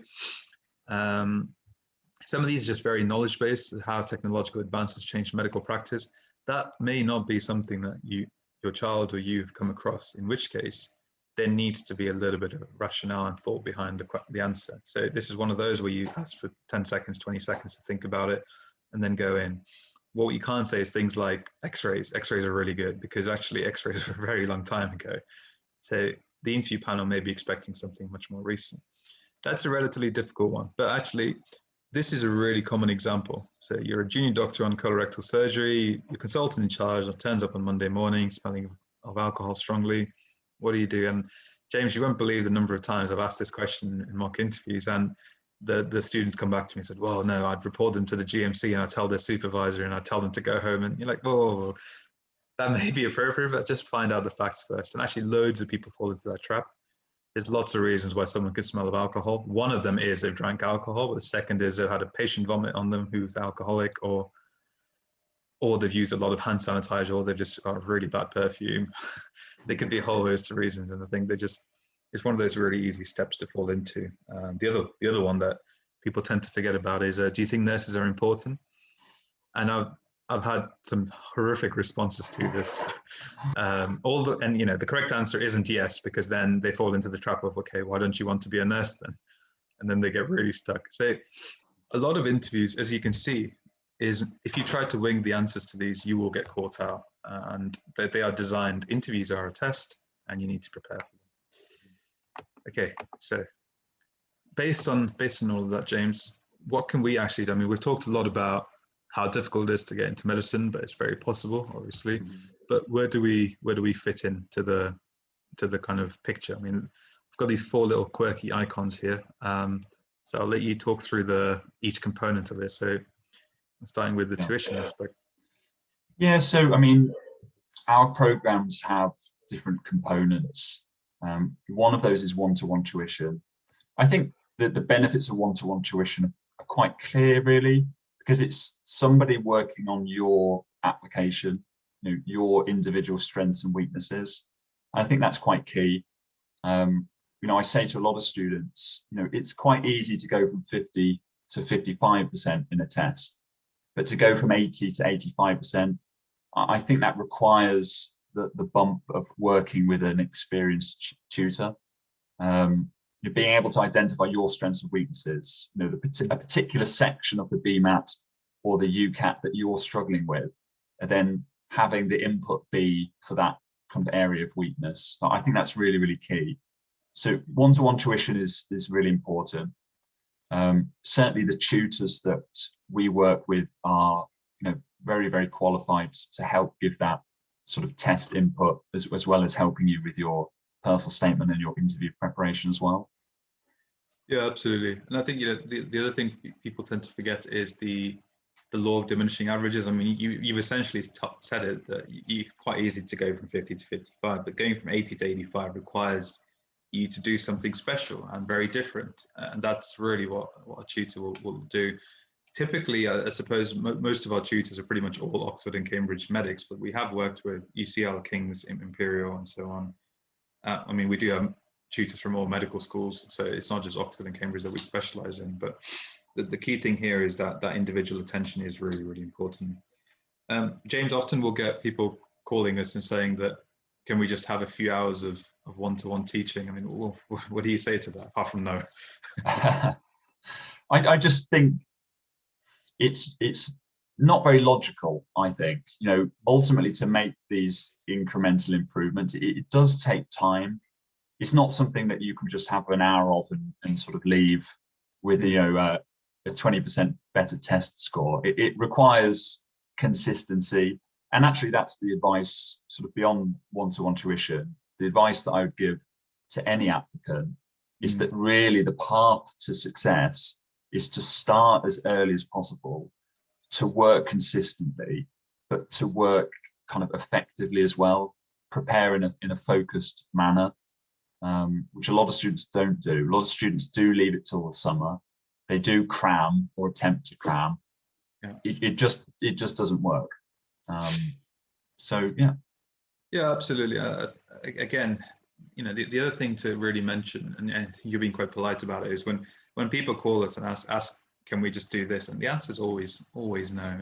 some of these are just very knowledge-based, how technological advances change medical practice. That may not be something that your child or you have come across, in which case there needs to be a little bit of rationale and thought behind the answer. So this is one of those where you ask for 10 seconds, 20 seconds to think about it and then go in. What you can't say is things like x-rays. X-rays are really good because actually x-rays are a very long time ago. So the interview panel may be expecting something much more recent. That's a relatively difficult one, but actually this is a really common example. So you're a junior doctor on colorectal surgery, your consultant in charge turns up on Monday morning smelling of alcohol strongly. What do you do? And James, you won't believe the number of times I've asked this question in mock interviews, and the students come back to me and said, well, no, I'd report them to the GMC and I'd tell their supervisor and I'd tell them to go home. And you're like, oh, that may be appropriate, but just find out the facts first. And actually loads of people fall into that trap. There's lots of reasons why someone could smell of alcohol. One of them is they've drank alcohol, but the second is they've had a patient vomit on them who's alcoholic, or they've used a lot of hand sanitizer, or they've just got a really bad perfume. There could be a whole host of reasons, and I think it's one of those really easy steps to fall into. The other one that people tend to forget about is, do you think nurses are important? And I've had some horrific responses to this. The correct answer isn't yes, because then they fall into the trap of, okay, why don't you want to be a nurse then? And then they get really stuck. So a lot of interviews, as you can see, is if you try to wing the answers to these, you will get caught out. And they are designed, interviews are a test, and you need to prepare for them. Okay, so based on all of that, James, what can we actually do? I mean, we've talked a lot about how difficult it is to get into medicine, but it's very possible, obviously. But where do we fit into the kind of picture? I mean, we've got these 4 little quirky icons here. So I'll let you talk through each component of it. So starting with the tuition aspect. Yeah, so I mean, our programs have different components. One of those is one-to-one tuition. I think that the benefits of one-to-one tuition are quite clear, really, because it's somebody working on your application, your individual strengths and weaknesses. I think that's quite key. I say to a lot of students, it's quite easy to go from 50 to 55% in a test, but to go from 80 to 85%, I think that requires the bump of working with an experienced tutor. Being able to identify your strengths and weaknesses, a particular section of the BMAT or the UCAT that you're struggling with, and then having the input be for that kind of area of weakness. I think that's really, really key. So one-to-one tuition is really important. Certainly the tutors that we work with are very, very qualified to help give that sort of test input, as well as helping you with your personal statement and your interview preparation as well. Yeah, absolutely. And I think the other thing people tend to forget is the law of diminishing averages. I mean, you essentially said it, that it's quite easy to go from 50 to 55, but going from 80 to 85 requires you to do something special and very different. And that's really what a tutor will do. Typically, I suppose most of our tutors are pretty much all Oxford and Cambridge medics, but we have worked with UCL, King's, Imperial, and so on. I mean, we do have tutors from all medical schools, so it's not just Oxford and Cambridge that we specialize in, but the key thing here is that individual attention is really, really important. James, often we'll get people calling us and saying that, can we just have a few hours of one-to-one teaching? I mean, what do you say to that, apart from no? I just think it's not very logical. I think, ultimately, to make these incremental improvements, it does take time. It's not something that you can just have an hour of and sort of leave with a 20% better test score. It requires consistency, and actually that's the advice sort of beyond one-to-one tuition. The advice that I would give to any applicant is that really the path to success is to start as early as possible, to work consistently, but to work kind of effectively as well, prepare in a focused manner, which a lot of students don't do. A lot of students do leave it till the summer. They do cram or attempt to cram. Yeah. It just doesn't work. So yeah. Yeah, absolutely. Again, the other thing to really mention, and you're being quite polite about it, is when people call us and ask, can we just do this? And the answer is always no.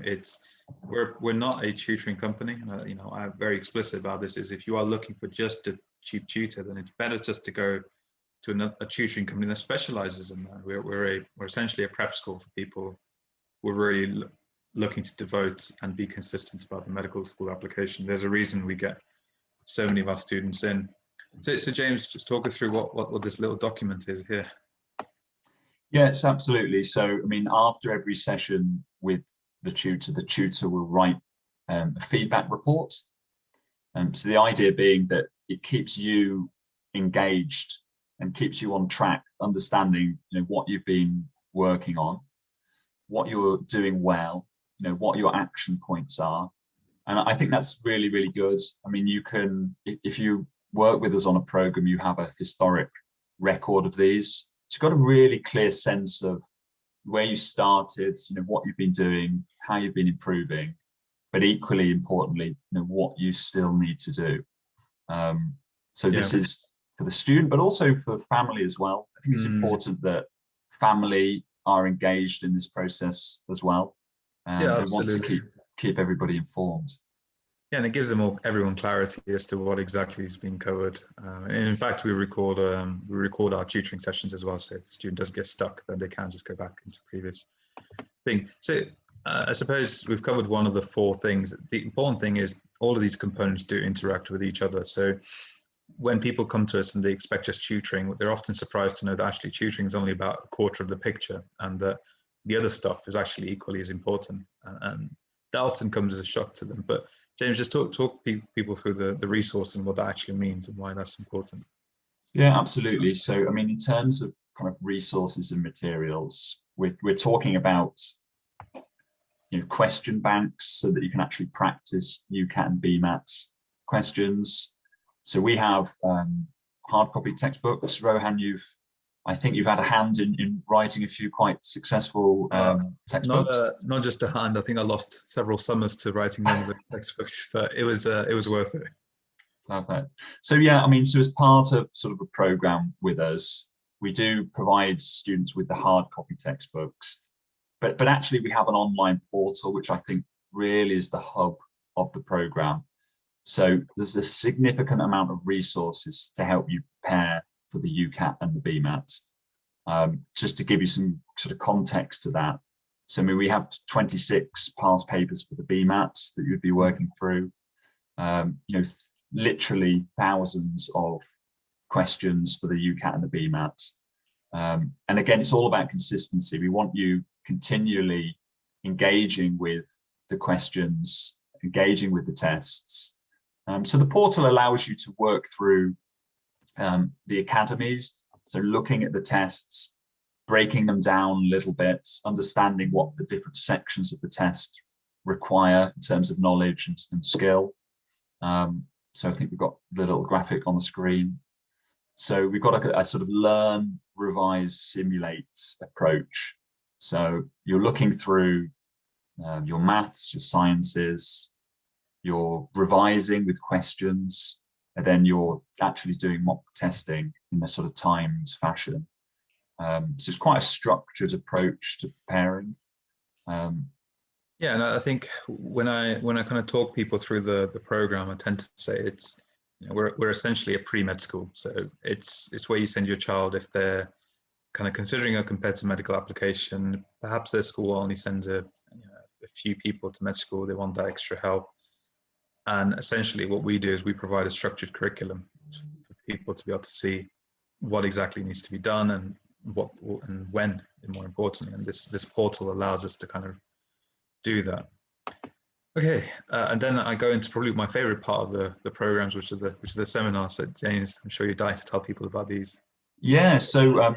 We're not a tutoring company. I'm very explicit about this. Is if you are looking for just a cheap tutor, then it's better just to go to a tutoring company that specializes in that. We're essentially a prep school for people who are really looking to devote and be consistent about the medical school application. There's a reason we get so many of our students in. So James, just talk us through what this little document is here. Yes, absolutely. So, I mean, after every session with the tutor will write a feedback report. So the idea being that it keeps you engaged and keeps you on track, understanding, what you've been working on, what you're doing well, what your action points are. And I think that's really, really good. I mean, you can, if you work with us on a program, you have a historic record of these. So you've got a really clear sense of where you started, what you've been doing, how you've been improving, but equally importantly, what you still need to do. So this is for the student, but also for family as well. I think it's important that family are engaged in this process as well, and want to keep everybody informed. Yeah, and it gives everyone clarity as to what exactly is being covered. And in fact, we record our tutoring sessions as well, so if the student does get stuck, then they can just go back into previous thing. So I suppose we've covered one of the four things. The important thing is all of these components do interact with each other. So when people come to us and they expect just tutoring, they're often surprised to know that actually tutoring is only about a quarter of the picture, and that the other stuff is actually equally as important. And that often comes as a shock to them. But James, just talk people through the resource and what that actually means and why that's important. Yeah, absolutely. So, I mean, in terms of kind of resources and materials, we're talking about question banks so that you can actually practice UCAT and BMAT questions. So we have hard copy textbooks. Rohan, I think you've had a hand in writing a few quite successful textbooks. Not just a hand. I think I lost several summers to writing one of the textbooks, but it was worth it. Perfect. So yeah, I mean, so as part of sort of a program with us, we do provide students with the hard copy textbooks, but actually we have an online portal which I think really is the hub of the program. So there's a significant amount of resources to help you prepare for the UCAT and the BMAT. Just to give you some sort of context to that. So I mean, we have 26 past papers for the BMATs that you'd be working through. Literally thousands of questions for the UCAT and the BMAT. And again, it's all about consistency. We want you continually engaging with the questions, engaging with the tests. So the portal allows you to work through the academies, so looking at the tests, breaking them down little bits, understanding what the different sections of the test require in terms of knowledge and skill. So I think we've got the little graphic on the screen. So we've got a sort of learn, revise, simulate approach. So you're looking through your maths, your sciences, you're revising with questions, and then you're actually doing mock testing in a sort of timed fashion. So it's quite a structured approach to preparing. Yeah, and I think when I kind of talk people through the program, I tend to say we're essentially a pre-med school. So it's where you send your child if they're kind of considering a competitive medical application. Perhaps their school only sends a few people to med school. They want that extra help. And essentially what we do is we provide a structured curriculum for people to be able to see what exactly needs to be done and what and when, and more importantly. And this portal allows us to kind of do that. Okay, and then I go into probably my favorite part of the programs, which are the seminars. So James, I'm sure you're dying to tell people about these. Yeah, so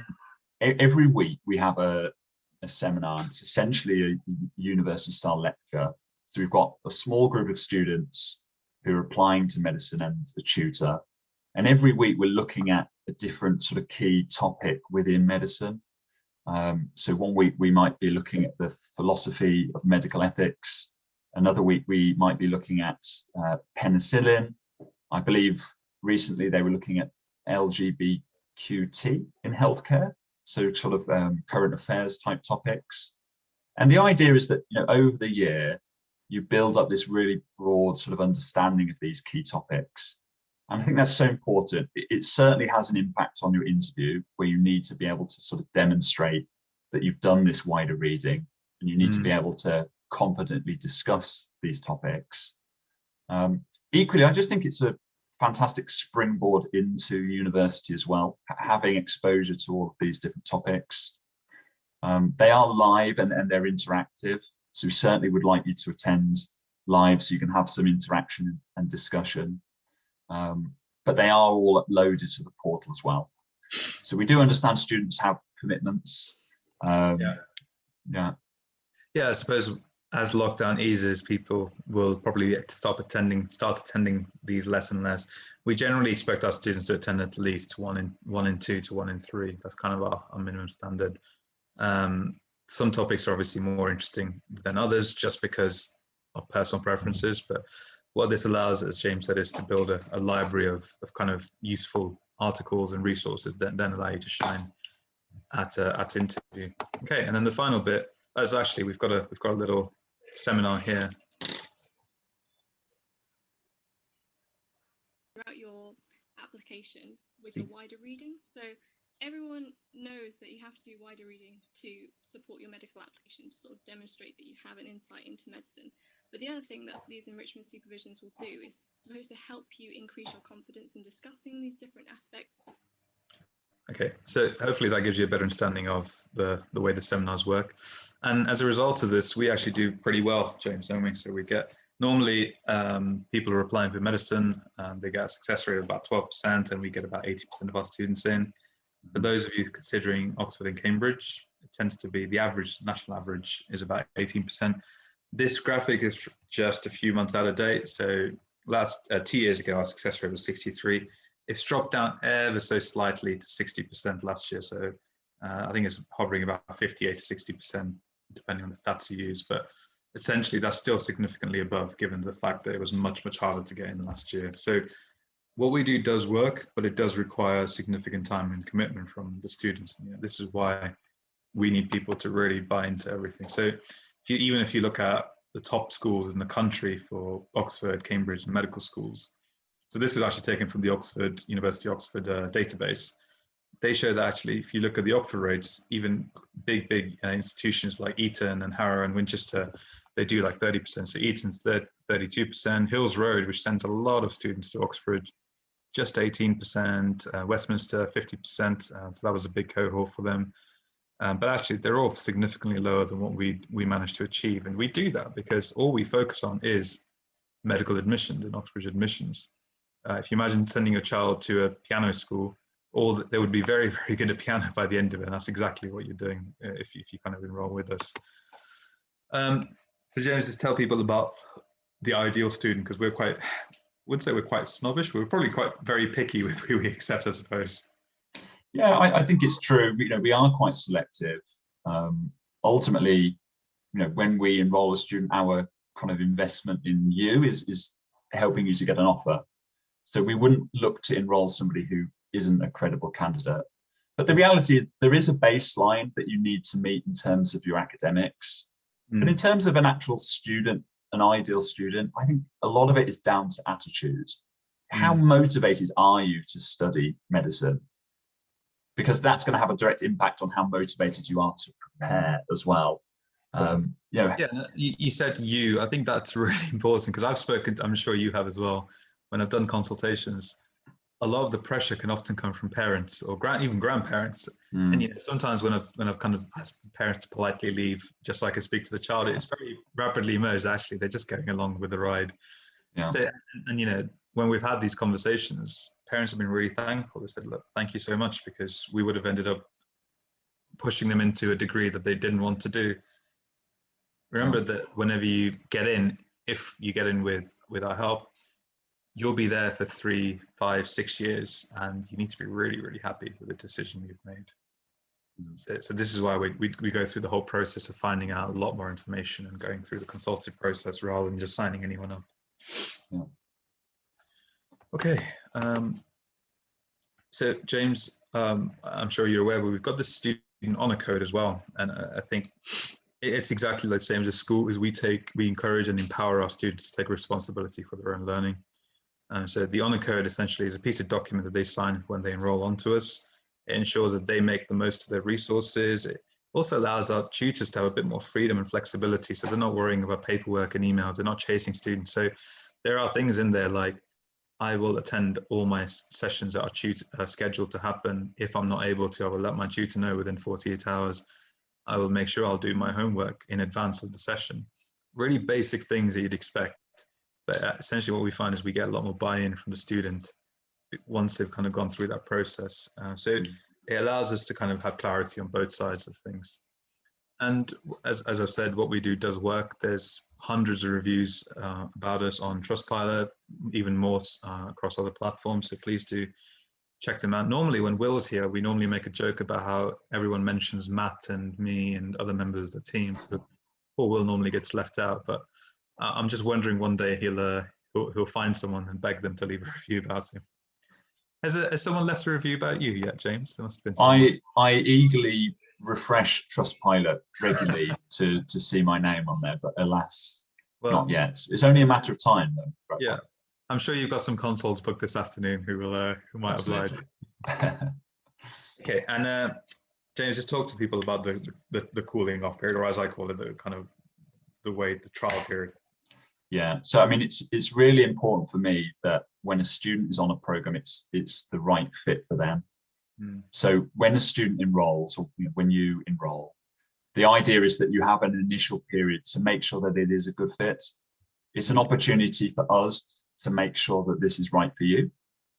every week we have a seminar. It's essentially a university style lecture. So we've got a small group of students who are applying to medicine and the tutor. And every week we're looking at a different sort of key topic within medicine. So one week we might be looking at the philosophy of medical ethics. Another week we might be looking at penicillin. I believe recently they were looking at LGBTQT in healthcare. So sort of current affairs type topics. And the idea is that over the year, you build up this really broad sort of understanding of these key topics. And I think that's so important. It certainly has an impact on your interview, where you need to be able to sort of demonstrate that you've done this wider reading, and you need to be able to confidently discuss these topics. Equally, I just think it's a fantastic springboard into university as well, having exposure to all of these different topics. They are live and they're interactive, so we certainly would like you to attend live so you can have some interaction and discussion. But they are all uploaded to the portal as well. So we do understand students have commitments. Yeah, I suppose as lockdown eases, people will probably start attending these less and less. We generally expect our students to attend at least one in 2 to 1 in 3. That's kind of our minimum standard. Some topics are obviously more interesting than others just because of personal preferences, but what this allows, as James said, is to build a library of kind of useful articles and resources that then allow you to shine at interview. Okay, and then the final bit is actually we've got a little seminar here. Throughout your application with your wider reading. So everyone knows that you have to do wider reading to support your medical application, to sort of demonstrate that you have an insight into medicine. But the other thing that these enrichment supervisions will do is supposed to help you increase your confidence in discussing these different aspects. Okay, so hopefully that gives you a better understanding of the way the seminars work. And as a result of this, we actually do pretty well, James, don't we? So we get, normally people are applying for medicine, they get a success rate of about 12%, and we get about 80% of our students in. For those of you considering Oxford and Cambridge, it tends to be the average, national average is about 18%. This graphic is just a few months out of date. So 2 years ago, our success rate was 63. It's dropped down ever so slightly to 60% last year. So I think it's hovering about 58 to 60%, depending on the stats you use. But essentially, that's still significantly above, given the fact that it was much, much harder to get in last year. So what we do does work, but it does require significant time and commitment from the students. You know, this is why we need people to really buy into everything. So even if you look at the top schools in the country for Oxford, Cambridge, and medical schools, so this is actually taken from the University Oxford database. They show that actually, if you look at the Oxford rates, even big institutions like Eton and Harrow and Winchester, they do like 30%. So Eton's 32%, Hills Road, which sends a lot of students to Oxford, just 18%, Westminster 50%. So that was a big cohort for them. But actually, they're all significantly lower than what we managed to achieve. And we do that because all we focus on is medical admissions and Oxbridge admissions. If you imagine sending your child to a piano school, they would be very, very good at piano by the end of it. And that's exactly what you're doing if you kind of enroll with us. So James, just tell people about the ideal student, because wouldn't say we're quite snobbish. We're probably quite very picky with who we accept, I suppose. Yeah, I think it's true. You know, we are quite selective. Ultimately, you know, when we enroll a student, our kind of investment in you is helping you to get an offer. So we wouldn't look to enroll somebody who isn't a credible candidate. But the reality is there is a baseline that you need to meet in terms of your academics. But in terms of an actual student, an ideal student, I think a lot of it is down to attitude. How motivated are you to study medicine? Because that's going to have a direct impact on how motivated you are to prepare as well. You said you. I think that's really important, because I've spoken to, I'm sure you have as well, when I've done consultations, a lot of the pressure can often come from parents or even grandparents. And you know, sometimes when I've kind of asked the parents to politely leave just so I can speak to the child, it's very rapidly emerged actually they're just getting along with the ride. Yeah. So, and you know, when we've had these conversations, parents have been really thankful. They said, look, thank you so much, because we would have ended up pushing them into a degree that they didn't want to do. Remember that whenever you get in, if you get in with our help, you'll be there for 3, 5, 6 years, and you need to be really, really happy with the decision you've made. So this is why we go through the whole process of finding out a lot more information and going through the consultative process rather than just signing anyone up. Yeah. Okay. So James, I'm sure you're aware, but we've got the student honor code as well, and I think it's exactly the same as a school. Is we encourage and empower our students to take responsibility for their own learning. So the honor code essentially is a piece of document that they sign when they enroll onto us. It ensures that they make the most of their resources. It also allows our tutors to have a bit more freedom and flexibility, so they're not worrying about paperwork and emails, they're not chasing students. So there are things in there like, I will attend all my sessions that are scheduled to happen. If I'm not able to, I will let my tutor know within 48 hours. I will make sure I'll do my homework in advance of the session. Really basic things that you'd expect. But essentially what we find is we get a lot more buy-in from the student once they've kind of gone through that process. So it allows us to kind of have clarity on both sides of things. And as I've said, what we do does work. There's hundreds of reviews about us on Trustpilot, even more across other platforms. So please do check them out. Normally when Will's here, we normally make a joke about how everyone mentions Matt and me and other members of the team. Poor Will normally gets left out, but I'm just wondering one day he'll find someone and beg them to leave a review about him. Has someone left a review about you yet, James? There must have been someone. I eagerly refresh Trustpilot regularly to see my name on there, but alas, not yet. It's only a matter of time, though. Yeah, I'm sure you've got some consoles booked this afternoon who might oblige. Okay, and James, just talk to people about the cooling off period, or as I call it, the kind of the trial period. Yeah, so I mean, it's really important for me that when a student is on a program, it's the right fit for them. So when a student enrolls, or when you enroll, the idea is that you have an initial period to make sure that it is a good fit. It's an opportunity for us to make sure that this is right for you.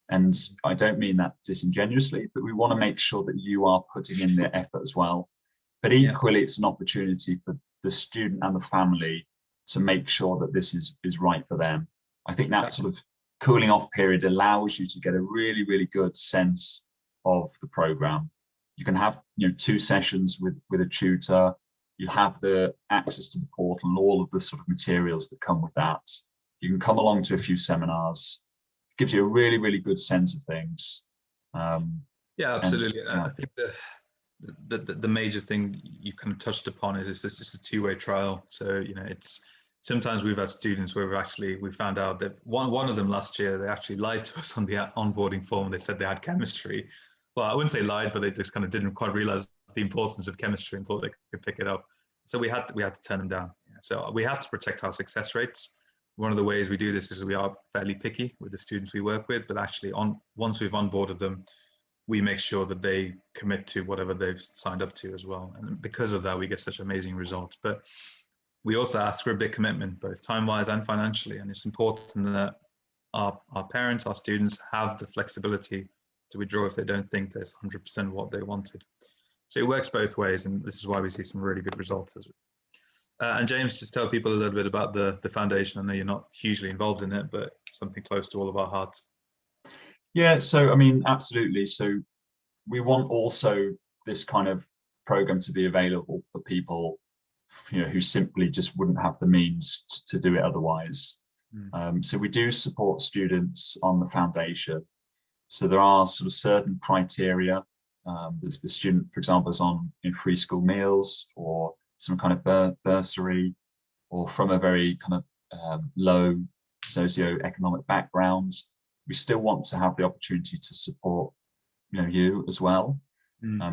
And I don't mean that disingenuously, but we want to make sure that you are putting in the effort as well. But equally, it's an opportunity for the student and the family to make sure that this is right for them. I think that sort of cooling off period allows you to get a really, really good sense of the program. You can have 2 sessions with a tutor. You have the access to the portal and all of the sort of materials that come with that. You can come along to a few seminars. It gives you a really, really good sense of things. Yeah, absolutely. And I think the major thing you kind of touched upon is it's just a two-way trial. So it's sometimes we've had students where we found out that one of them last year, they actually lied to us on the onboarding form. They said they had chemistry. Well, I wouldn't say lied, but they just kind of didn't quite realize the importance of chemistry and thought they could pick it up. So we had to turn them down. So we have to protect our success rates. One of the ways we do this is we are fairly picky with the students we work with, but actually once we've onboarded them, we make sure that they commit to whatever they've signed up to as well. And because of that, we get such amazing results. But we also ask for a big commitment, both time-wise and financially. And it's important that our parents, our students have the flexibility to withdraw if they don't think there's 100% what they wanted. So it works both ways, and this is why we see some really good results. And James, just tell people a little bit about the foundation. I know you're not hugely involved in it, but something close to all of our hearts. Yeah, so I mean, absolutely. So we want also this kind of program to be available for people who simply just wouldn't have the means to do it otherwise. So we do support students on the foundation. So there are sort of certain criteria. The student, for example, is on free school meals or some kind of bursary, or from a very kind of low socio-economic background. We still want to have the opportunity to support you as well.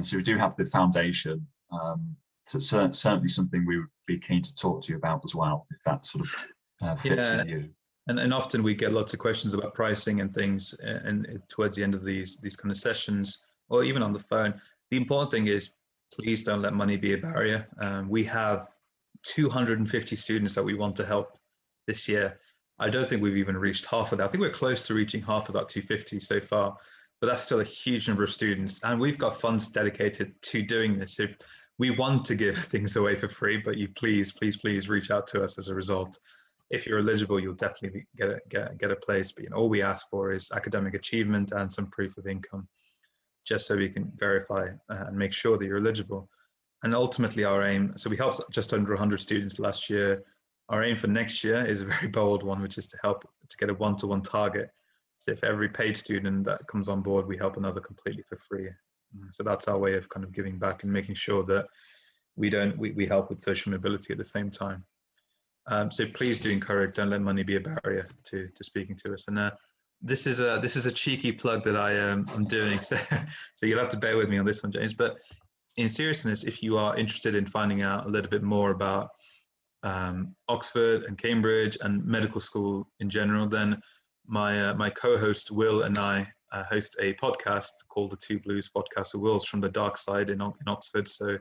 So we do have the foundation. So certainly something we would be keen to talk to you about as well, if that sort of fits with you. And often we get lots of questions about pricing and things, and towards the end of these kind of sessions, or even on the phone. The important thing is, please don't let money be a barrier. We have 250 students that we want to help this year. I don't think we've even reached half of that. I think we're close to reaching half of that 250 so far, but that's still a huge number of students. And we've got funds dedicated to doing this. So we want to give things away for free, but you please reach out to us as a result. If you're eligible, you'll definitely get a place. But all we ask for is academic achievement and some proof of income, just so we can verify and make sure that you're eligible. And ultimately our aim, so we helped just under 100 students last year. Our aim for next year is a very bold one, which is to help to get a one-to-one target. So if every paid student that comes on board, we help another completely for free. So that's our way of kind of giving back and making sure that we help with social mobility at the same time. So please do encourage, don't let money be a barrier to speaking to us. And this is a cheeky plug that I'm doing, so you'll have to bear with me on this one, James. But in seriousness, if you are interested in finding out a little bit more about Oxford and Cambridge and medical school in general, then my co-host Will and I host a podcast called the Two Blues podcast. So Will's from the dark side in Oxford, so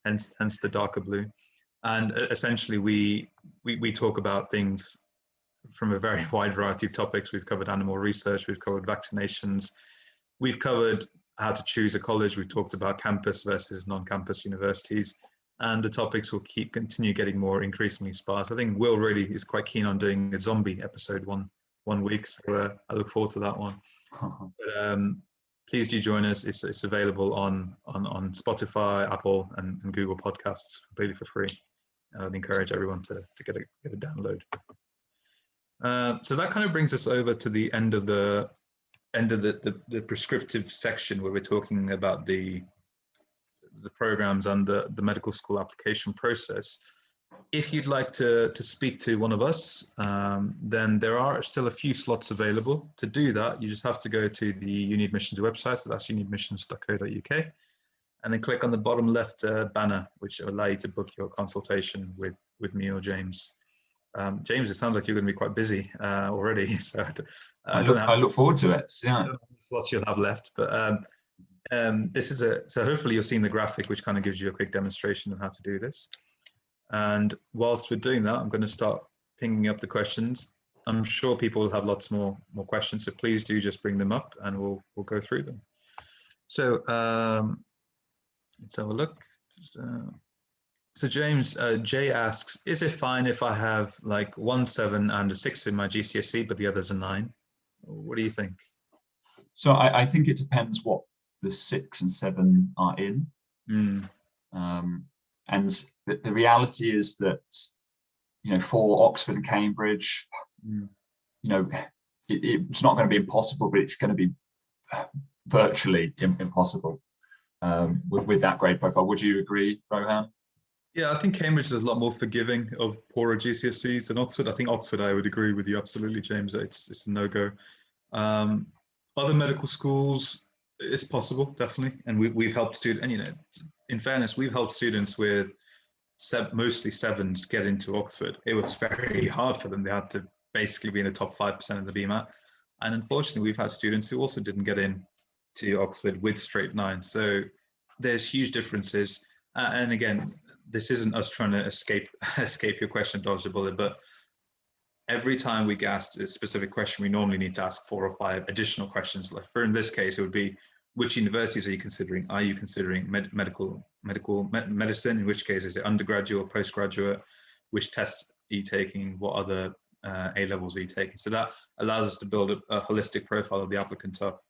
hence the darker blue. And essentially, we talk about things from a very wide variety of topics. We've covered animal research, we've covered vaccinations, we've covered how to choose a college, we've talked about campus versus non-campus universities, and the topics will continue getting more increasingly sparse. I think Will really is quite keen on doing a zombie episode one week, so I look forward to that one. But please do join us. It's available on Spotify, Apple, and Google Podcasts completely for free. I'd encourage everyone to get a download. So that kind of brings us over to the end of the prescriptive section, where we're talking about the programs and the medical school application process. If you'd like to speak to one of us, then there are still a few slots available. To do that, you just have to go to the UniAdmissions website, so that's uniadmissions.co.uk, and then click on the bottom left banner, which will allow you to book your consultation with me or James. James, it sounds like you're going to be quite busy already, so I look forward to it. Yeah, I don't know how many slots you'll have left, but this is so hopefully you're seeing the graphic, which kind of gives you a quick demonstration of how to do this. And whilst we're doing that, I'm going to start pinging up the questions. I'm sure people will have lots more questions, so please do just bring them up and we'll go through them. So let's have a look. So James, Jay asks, is it fine if I have like 1 7 and a 6 in my GCSE, but the others are 9? What do you think? So I think it depends what the 6 and 7 are in. And the reality is that, for Oxford and Cambridge, it's not going to be impossible, but it's going to be virtually impossible with that grade profile. Would you agree, Rohan? Yeah, I think Cambridge is a lot more forgiving of poorer GCSEs than Oxford. I think Oxford, I would agree with you absolutely, James. It's a no-go. Other medical schools, it's possible, definitely. And we've helped students, and in fairness, we've helped students with mostly 7s get into Oxford. It was very hard for them. They had to basically be in the top 5% of the BMAT. And unfortunately, we've had students who also didn't get in to Oxford with straight 9. So there's huge differences. And again, this isn't us trying to escape your question, dodge the bullet, but every time we get asked a specific question, we normally need to ask 4 or 5 additional questions. Like in this case, it would be, which universities are you considering? Are you considering medicine? In which case, is it undergraduate or postgraduate? Which tests are you taking? What other A levels are you taking? So that allows us to build a holistic profile of the applicant up.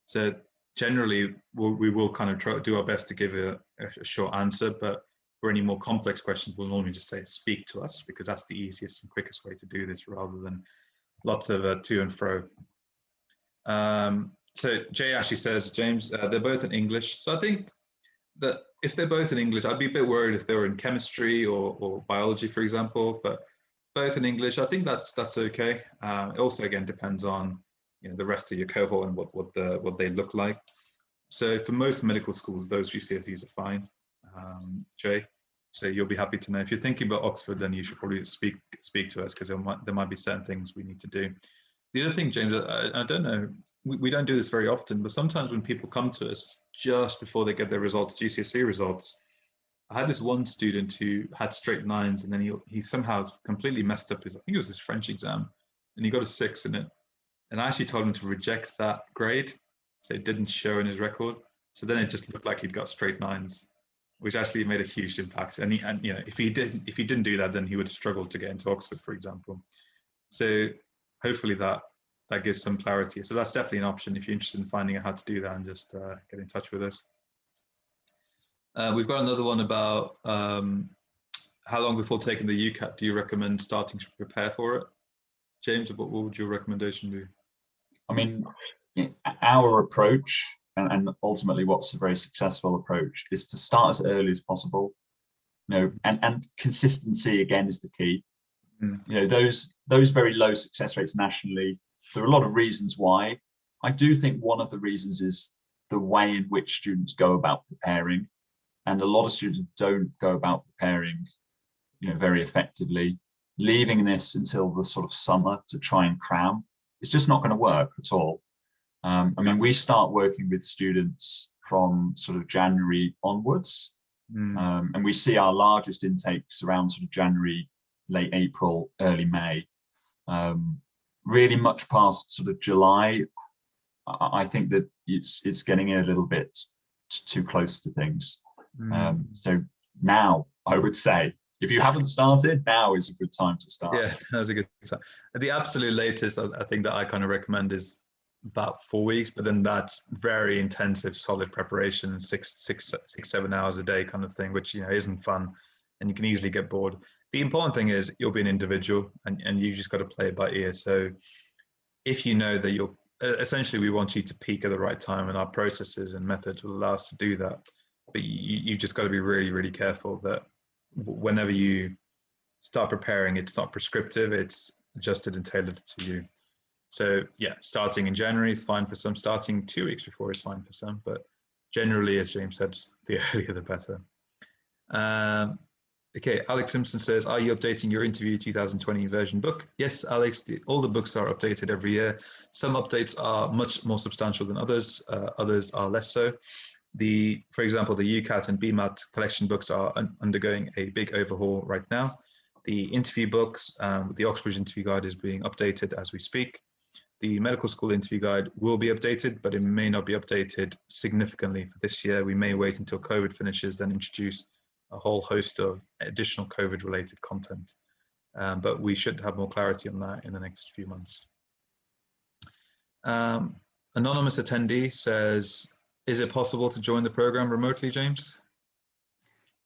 So generally, we will kind of try to do our best to give a short answer, but for any more complex questions, we'll normally just say, speak to us, because that's the easiest and quickest way to do this, rather than lots of to and fro. So Jay actually says, James, they're both in English. So I think that if they're both in English, I'd be a bit worried if they were in chemistry or biology, for example, but both in English, I think that's okay. It also, again, depends on the rest of your cohort and what they look like. So for most medical schools, those GCSEs are fine. Jay, so you'll be happy to know. If you're thinking about Oxford, then you should probably speak to us, because there might be certain things we need to do. The other thing, James, I don't know, we don't do this very often, but sometimes when people come to us just before they get their results, GCSE results, I had this one student who had straight 9s, and then he somehow completely messed up I think it was his French exam, and he got a 6 in it. And I actually told him to reject that grade, so it didn't show in his record. So then it just looked like he'd got straight 9s, which actually made a huge impact. And if he didn't do that, then he would have struggled to get into Oxford, for example. So hopefully that gives some clarity. So that's definitely an option if you're interested in finding out how to do that, and just get in touch with us. We've got another one about how long before taking the UCAT do you recommend starting to prepare for it? James, what would your recommendation be? I mean, our approach, and ultimately what's a very successful approach, is to start as early as possible. And consistency again is the key. Those very low success rates nationally, there are a lot of reasons why. I do think one of the reasons is the way in which students go about preparing, and a lot of students don't go about preparing, very effectively. Leaving this until the sort of summer to try and cram, it's just not going to work at all. I mean, we start working with students from sort of January onwards, and we see our largest intakes around sort of January, late April, early May. Really much past sort of July, I think that it's getting a little bit too close to things. So now I would say, if you haven't started, now is a good time to start. Yeah, that's a good time. The absolute latest I think that I kind of recommend is about 4 weeks, but then that's very intensive, solid preparation, 7 hours a day kind of thing, which isn't fun, and you can easily get bored. The important thing is you'll be an individual, and you just got to play it by ear. So if you know that you're essentially, we want you to peak at the right time, and our processes and methods will allow us to do that. But you just got to be really, really careful that whenever you start preparing, it's not prescriptive, it's adjusted and tailored to you. So yeah, starting in January is fine for some. Starting 2 weeks before is fine for some, but generally, as James said, the earlier the better. Okay, Alex Simpson says, are you updating your interview 2020 version book? Yes, Alex, all the books are updated every year. Some updates are much more substantial than others. Others are less so. For example, the UCAT and BMAT collection books are undergoing a big overhaul right now. The interview books, the Oxbridge interview guide is being updated as we speak. The medical school interview guide will be updated, but it may not be updated significantly for this year. We may wait until COVID finishes, then introduce a whole host of additional COVID-related content. But we should have more clarity on that in the next few months. Anonymous attendee says, is it possible to join the program remotely, James?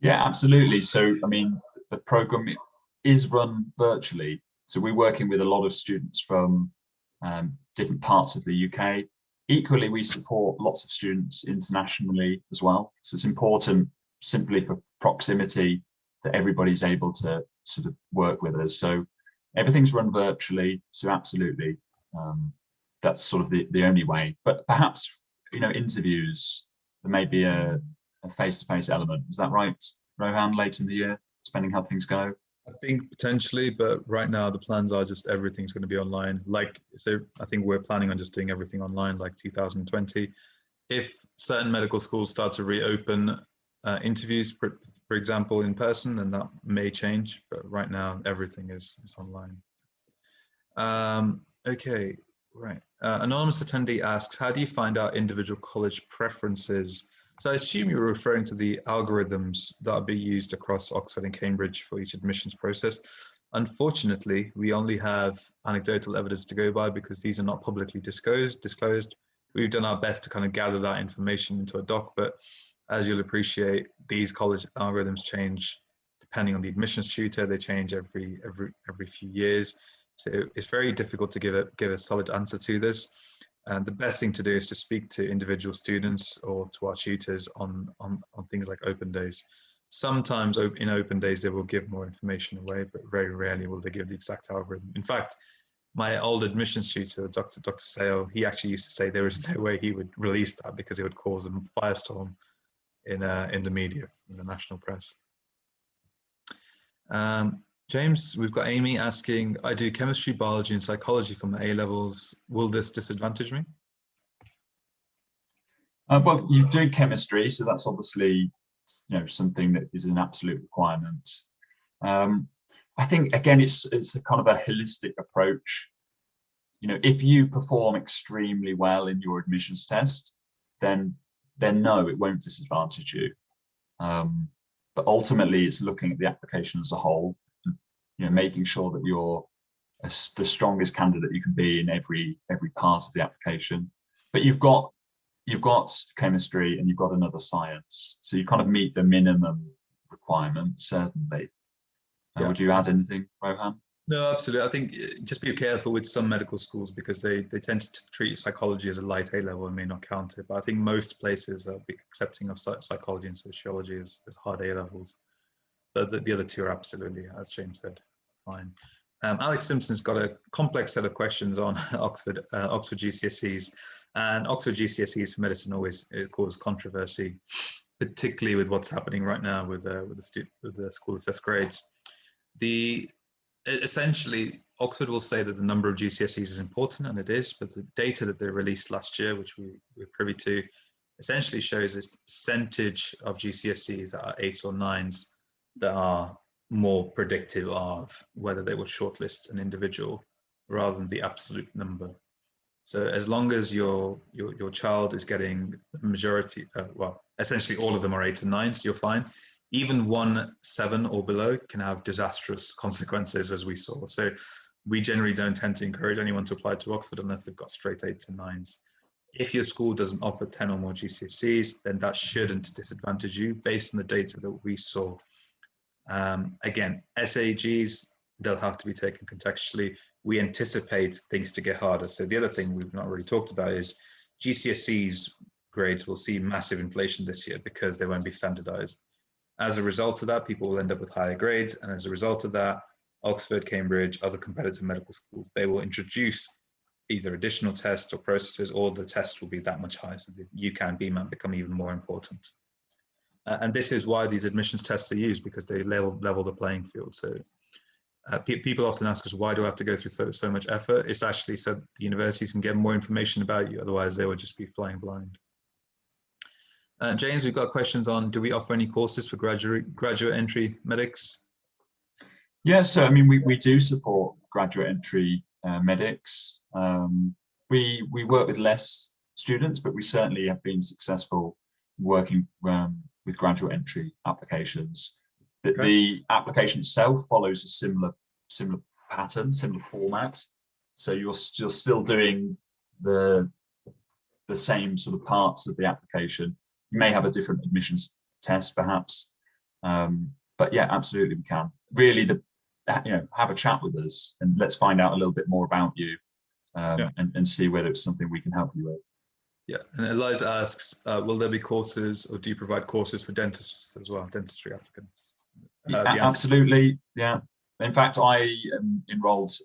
Yeah, absolutely. So, I mean, the program is run virtually. So we're working with a lot of students from different parts of the UK. Equally, we support lots of students internationally as well. So it's important simply for proximity that everybody's able to sort of work with us. So everything's run virtually. So absolutely, that's sort of the only way. But perhaps, interviews, there may be a face-to-face element. Is that right, Rohan, late in the year, depending how things go? I think potentially, but right now the plans are just everything's going to be online. So I think we're planning on just doing everything online like 2020. If certain medical schools start to reopen interviews, for example, in person, then that may change. But right now everything is online. Okay, right. Anonymous attendee asks, how do you find out individual college preferences? So I assume you're referring to the algorithms that are being used across Oxford and Cambridge for each admissions process. Unfortunately, we only have anecdotal evidence to go by because these are not publicly disclosed. We've done our best to kind of gather that information into a doc, but as you'll appreciate, these college algorithms change depending on the admissions tutor. They change every few years. So it's very difficult to give a solid answer to this. And the best thing to do is to speak to individual students or to our tutors on things like open days. Sometimes in open days, they will give more information away, but very rarely will they give the exact algorithm. In fact, my old admissions tutor, Dr. Sale, he actually used to say there is no way he would release that because it would cause a firestorm in the media, in the national press. James, we've got Amy asking, I do chemistry, biology, and psychology from the A-levels. Will this disadvantage me? Well, you do chemistry, so that's obviously something that is an absolute requirement. I think again, it's a kind of a holistic approach. If you perform extremely well in your admissions test, then no, it won't disadvantage you. But ultimately, it's looking at the application as a whole. Making sure that you're the strongest candidate you can be in every part of the application. But you've got chemistry and you've got another science, so you kind of meet the minimum requirements, certainly. Yeah. Would you add anything, Rohan? No, absolutely. I think just be careful with some medical schools because they tend to treat psychology as a light A-level and may not count it. But I think most places are accepting of psychology and sociology as hard A-levels. But the other two are absolutely, as James said, fine. Alex Simpson's got a complex set of questions on Oxford GCSEs, and Oxford GCSEs for medicine always cause controversy, particularly with what's happening right now with the school assessed grades. Essentially, Oxford will say that the number of GCSEs is important, and it is, but the data that they released last year, which we're privy to, essentially shows this percentage of GCSEs that are 8s or 9s that are more predictive of whether they will shortlist an individual rather than the absolute number. So as long as your child is getting the majority, well, essentially all of them are 8s and 9s, you're fine. Even 1 7 or below can have disastrous consequences, as we saw. So we generally don't tend to encourage anyone to apply to Oxford unless they've got straight 8s and 9s. If your school doesn't offer 10 or more GCSEs, then that shouldn't disadvantage you based on the data that we saw. Again, SAGs, they'll have to be taken contextually. We anticipate things to get harder. So the other thing we've not really talked about is GCSEs grades will see massive inflation this year because they won't be standardized. As a result of that, people will end up with higher grades. And as a result of that, Oxford, Cambridge, other competitive medical schools, they will introduce either additional tests or processes, or the test will be that much higher. So the UCAT and BMAT become even more important. And this is why these admissions tests are used, because they level the playing field. So people often ask us, why do I have to go through so much effort? It's actually so the universities can get more information about you. Otherwise, they would just be flying blind. James, we've got questions on, do we offer any courses for graduate entry medics? Yeah, so I mean, we do support graduate entry medics. We work with less students, but we certainly have been successful working with graduate entry applications. Okay. The application itself follows a similar pattern, similar format. So you're still doing the same sort of parts of the application. You may have a different admissions test, perhaps, but yeah, absolutely we can. Really, have a chat with us and let's find out a little bit more about you, and see whether it's something we can help you with. Yeah, and Eliza asks, will there be courses, or do you provide courses for dentists as well, dentistry applicants? Absolutely, yeah. In fact, I enrolled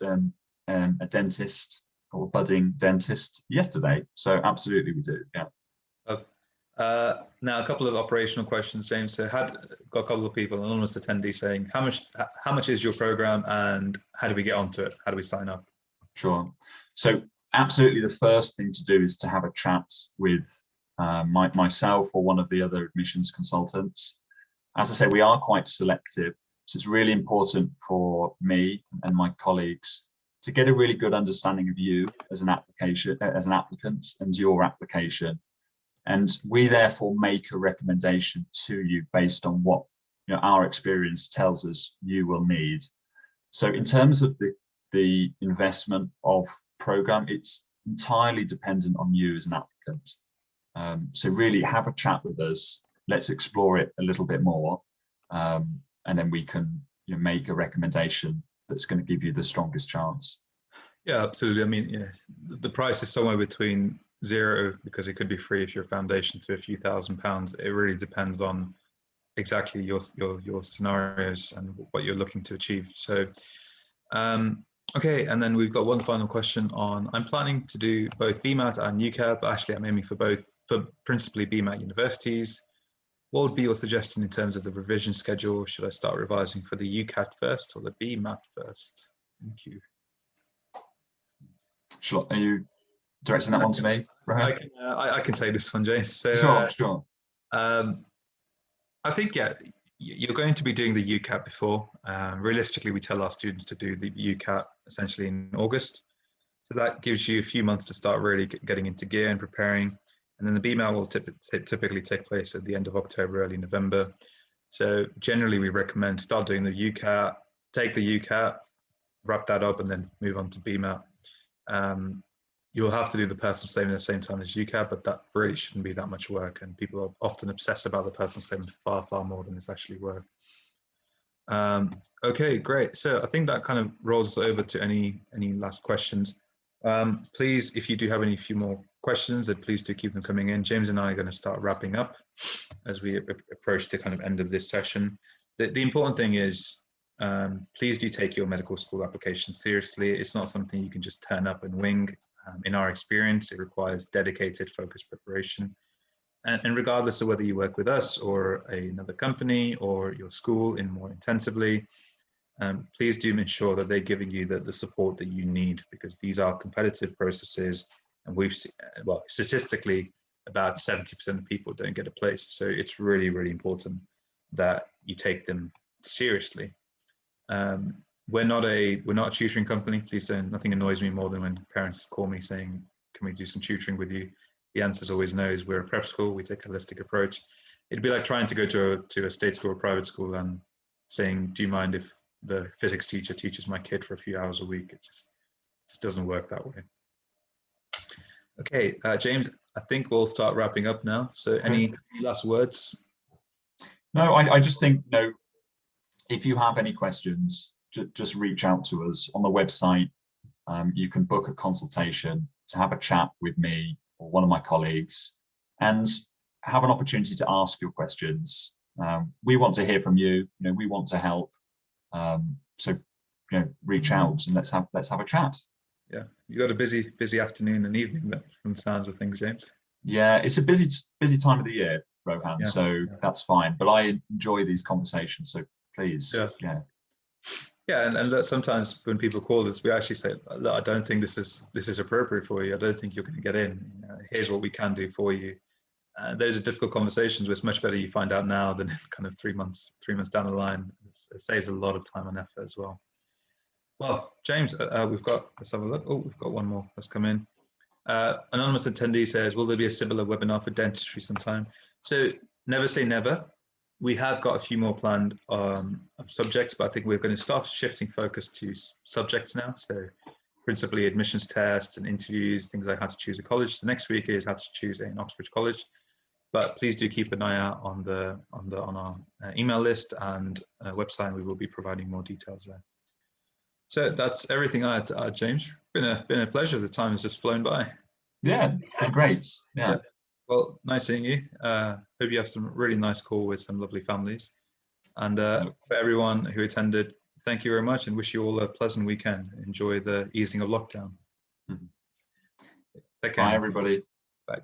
a dentist or budding dentist yesterday, so absolutely we do, yeah. Now, a couple of operational questions, James. So got a couple of people, anonymous attendees, saying, how much is your program and how do we get onto it? How do we sign up? Sure. So absolutely the first thing to do is to have a chat with myself or one of the other admissions consultants. As I say, we are quite selective. So it's really important for me and my colleagues to get a really good understanding of you as an applicant and your application. And we therefore make a recommendation to you based on what our experience tells us you will need. So in terms of the investment of program, it's entirely dependent on you as an applicant. So really have a chat with us. Let's explore it a little bit more, and then we can make a recommendation that's going to give you the strongest chance. Yeah, absolutely. I mean, the price is somewhere between zero, because it could be free if you're a foundation, to a few £1,000s. It really depends on exactly your scenarios and what you're looking to achieve. So, okay, and then we've got one final question on, I'm planning to do both BMAT and UCAT, but actually I'm aiming for principally BMAT universities. What would be your suggestion in terms of the revision schedule? Should I start revising for the UCAT first or the BMAT first? Thank you. Sure. Are you directing that one to me? Right. I can take this one, James. So, sure. I think, yeah, you're going to be doing the UCAT before. Realistically, we tell our students to do the UCAT essentially in August. So that gives you a few months to start really getting into gear and preparing. And then the BMAT will typically take place at the end of October, early November. So generally, we recommend start doing the UCAT, take the UCAT, wrap that up, and then move on to BMAT. You'll have to do the personal statement at the same time as UCAT, but that really shouldn't be that much work. And people often obsess about the personal statement far, far more than it's actually worth. Okay, great. So I think that kind of rolls us over to any last questions. Please, if you do have any few more questions, then please do keep them coming in. James and I are going to start wrapping up as we approach the kind of end of this session. The important thing is, please do take your medical school application seriously. It's not something you can just turn up and wing. In our experience, it requires dedicated, focused preparation. And regardless of whether you work with us or another company or your school in more intensively, please do ensure that they're giving you the support that you need, because these are competitive processes, and we've seen, well, statistically, about 70% of people don't get a place. So it's really, really important that you take them seriously. We're not a tutoring company. Please don't. Nothing annoys me more than when parents call me saying, "Can we do some tutoring with you?" The answer is always no. We're a prep school. We take a holistic approach. It'd be like trying to go to a state school or private school and saying, "Do you mind if the physics teacher teaches my kid for a few hours a week?" It just doesn't work that way. Okay, James, I think we'll start wrapping up now. So any last words? No, I just think, if you have any questions, just reach out to us on the website. You can book a consultation to have a chat with me or one of my colleagues and have an opportunity to ask your questions. We want to hear from you. We want to help. So reach out and let's have a chat. Yeah, you got a busy afternoon and evening from the sounds of things, James. Yeah, it's a busy time of the year, Rohan. Yeah, so that's fine. But I enjoy these conversations. So please, yeah, and sometimes when people call us, we actually say, "Look, I don't think this is appropriate for you. I don't think you're going to get in. Here's what we can do for you." Those are difficult conversations, but it's much better you find out now than kind of 3 months down the line. It saves a lot of time and effort as well. Well, James, let's have a look. Oh, we've got one more that's come in. Anonymous attendee says, will there be a similar webinar for dentistry sometime? So never say never. We have got a few more planned subjects, but I think we're going to start shifting focus to subjects now. So principally admissions tests and interviews, things like how to choose a college. The next week is how to choose an Oxford college. But please do keep an eye out on our email list and website. We will be providing more details there. So that's everything I had to add, James. Been a pleasure. The time has just flown by. Yeah, it's been great. Yeah. Well, nice seeing you. Hope you have some really nice call with some lovely families. And for everyone who attended, thank you very much and wish you all a pleasant weekend. Enjoy the easing of lockdown. Mm-hmm. Take care. Bye, everybody. Bye.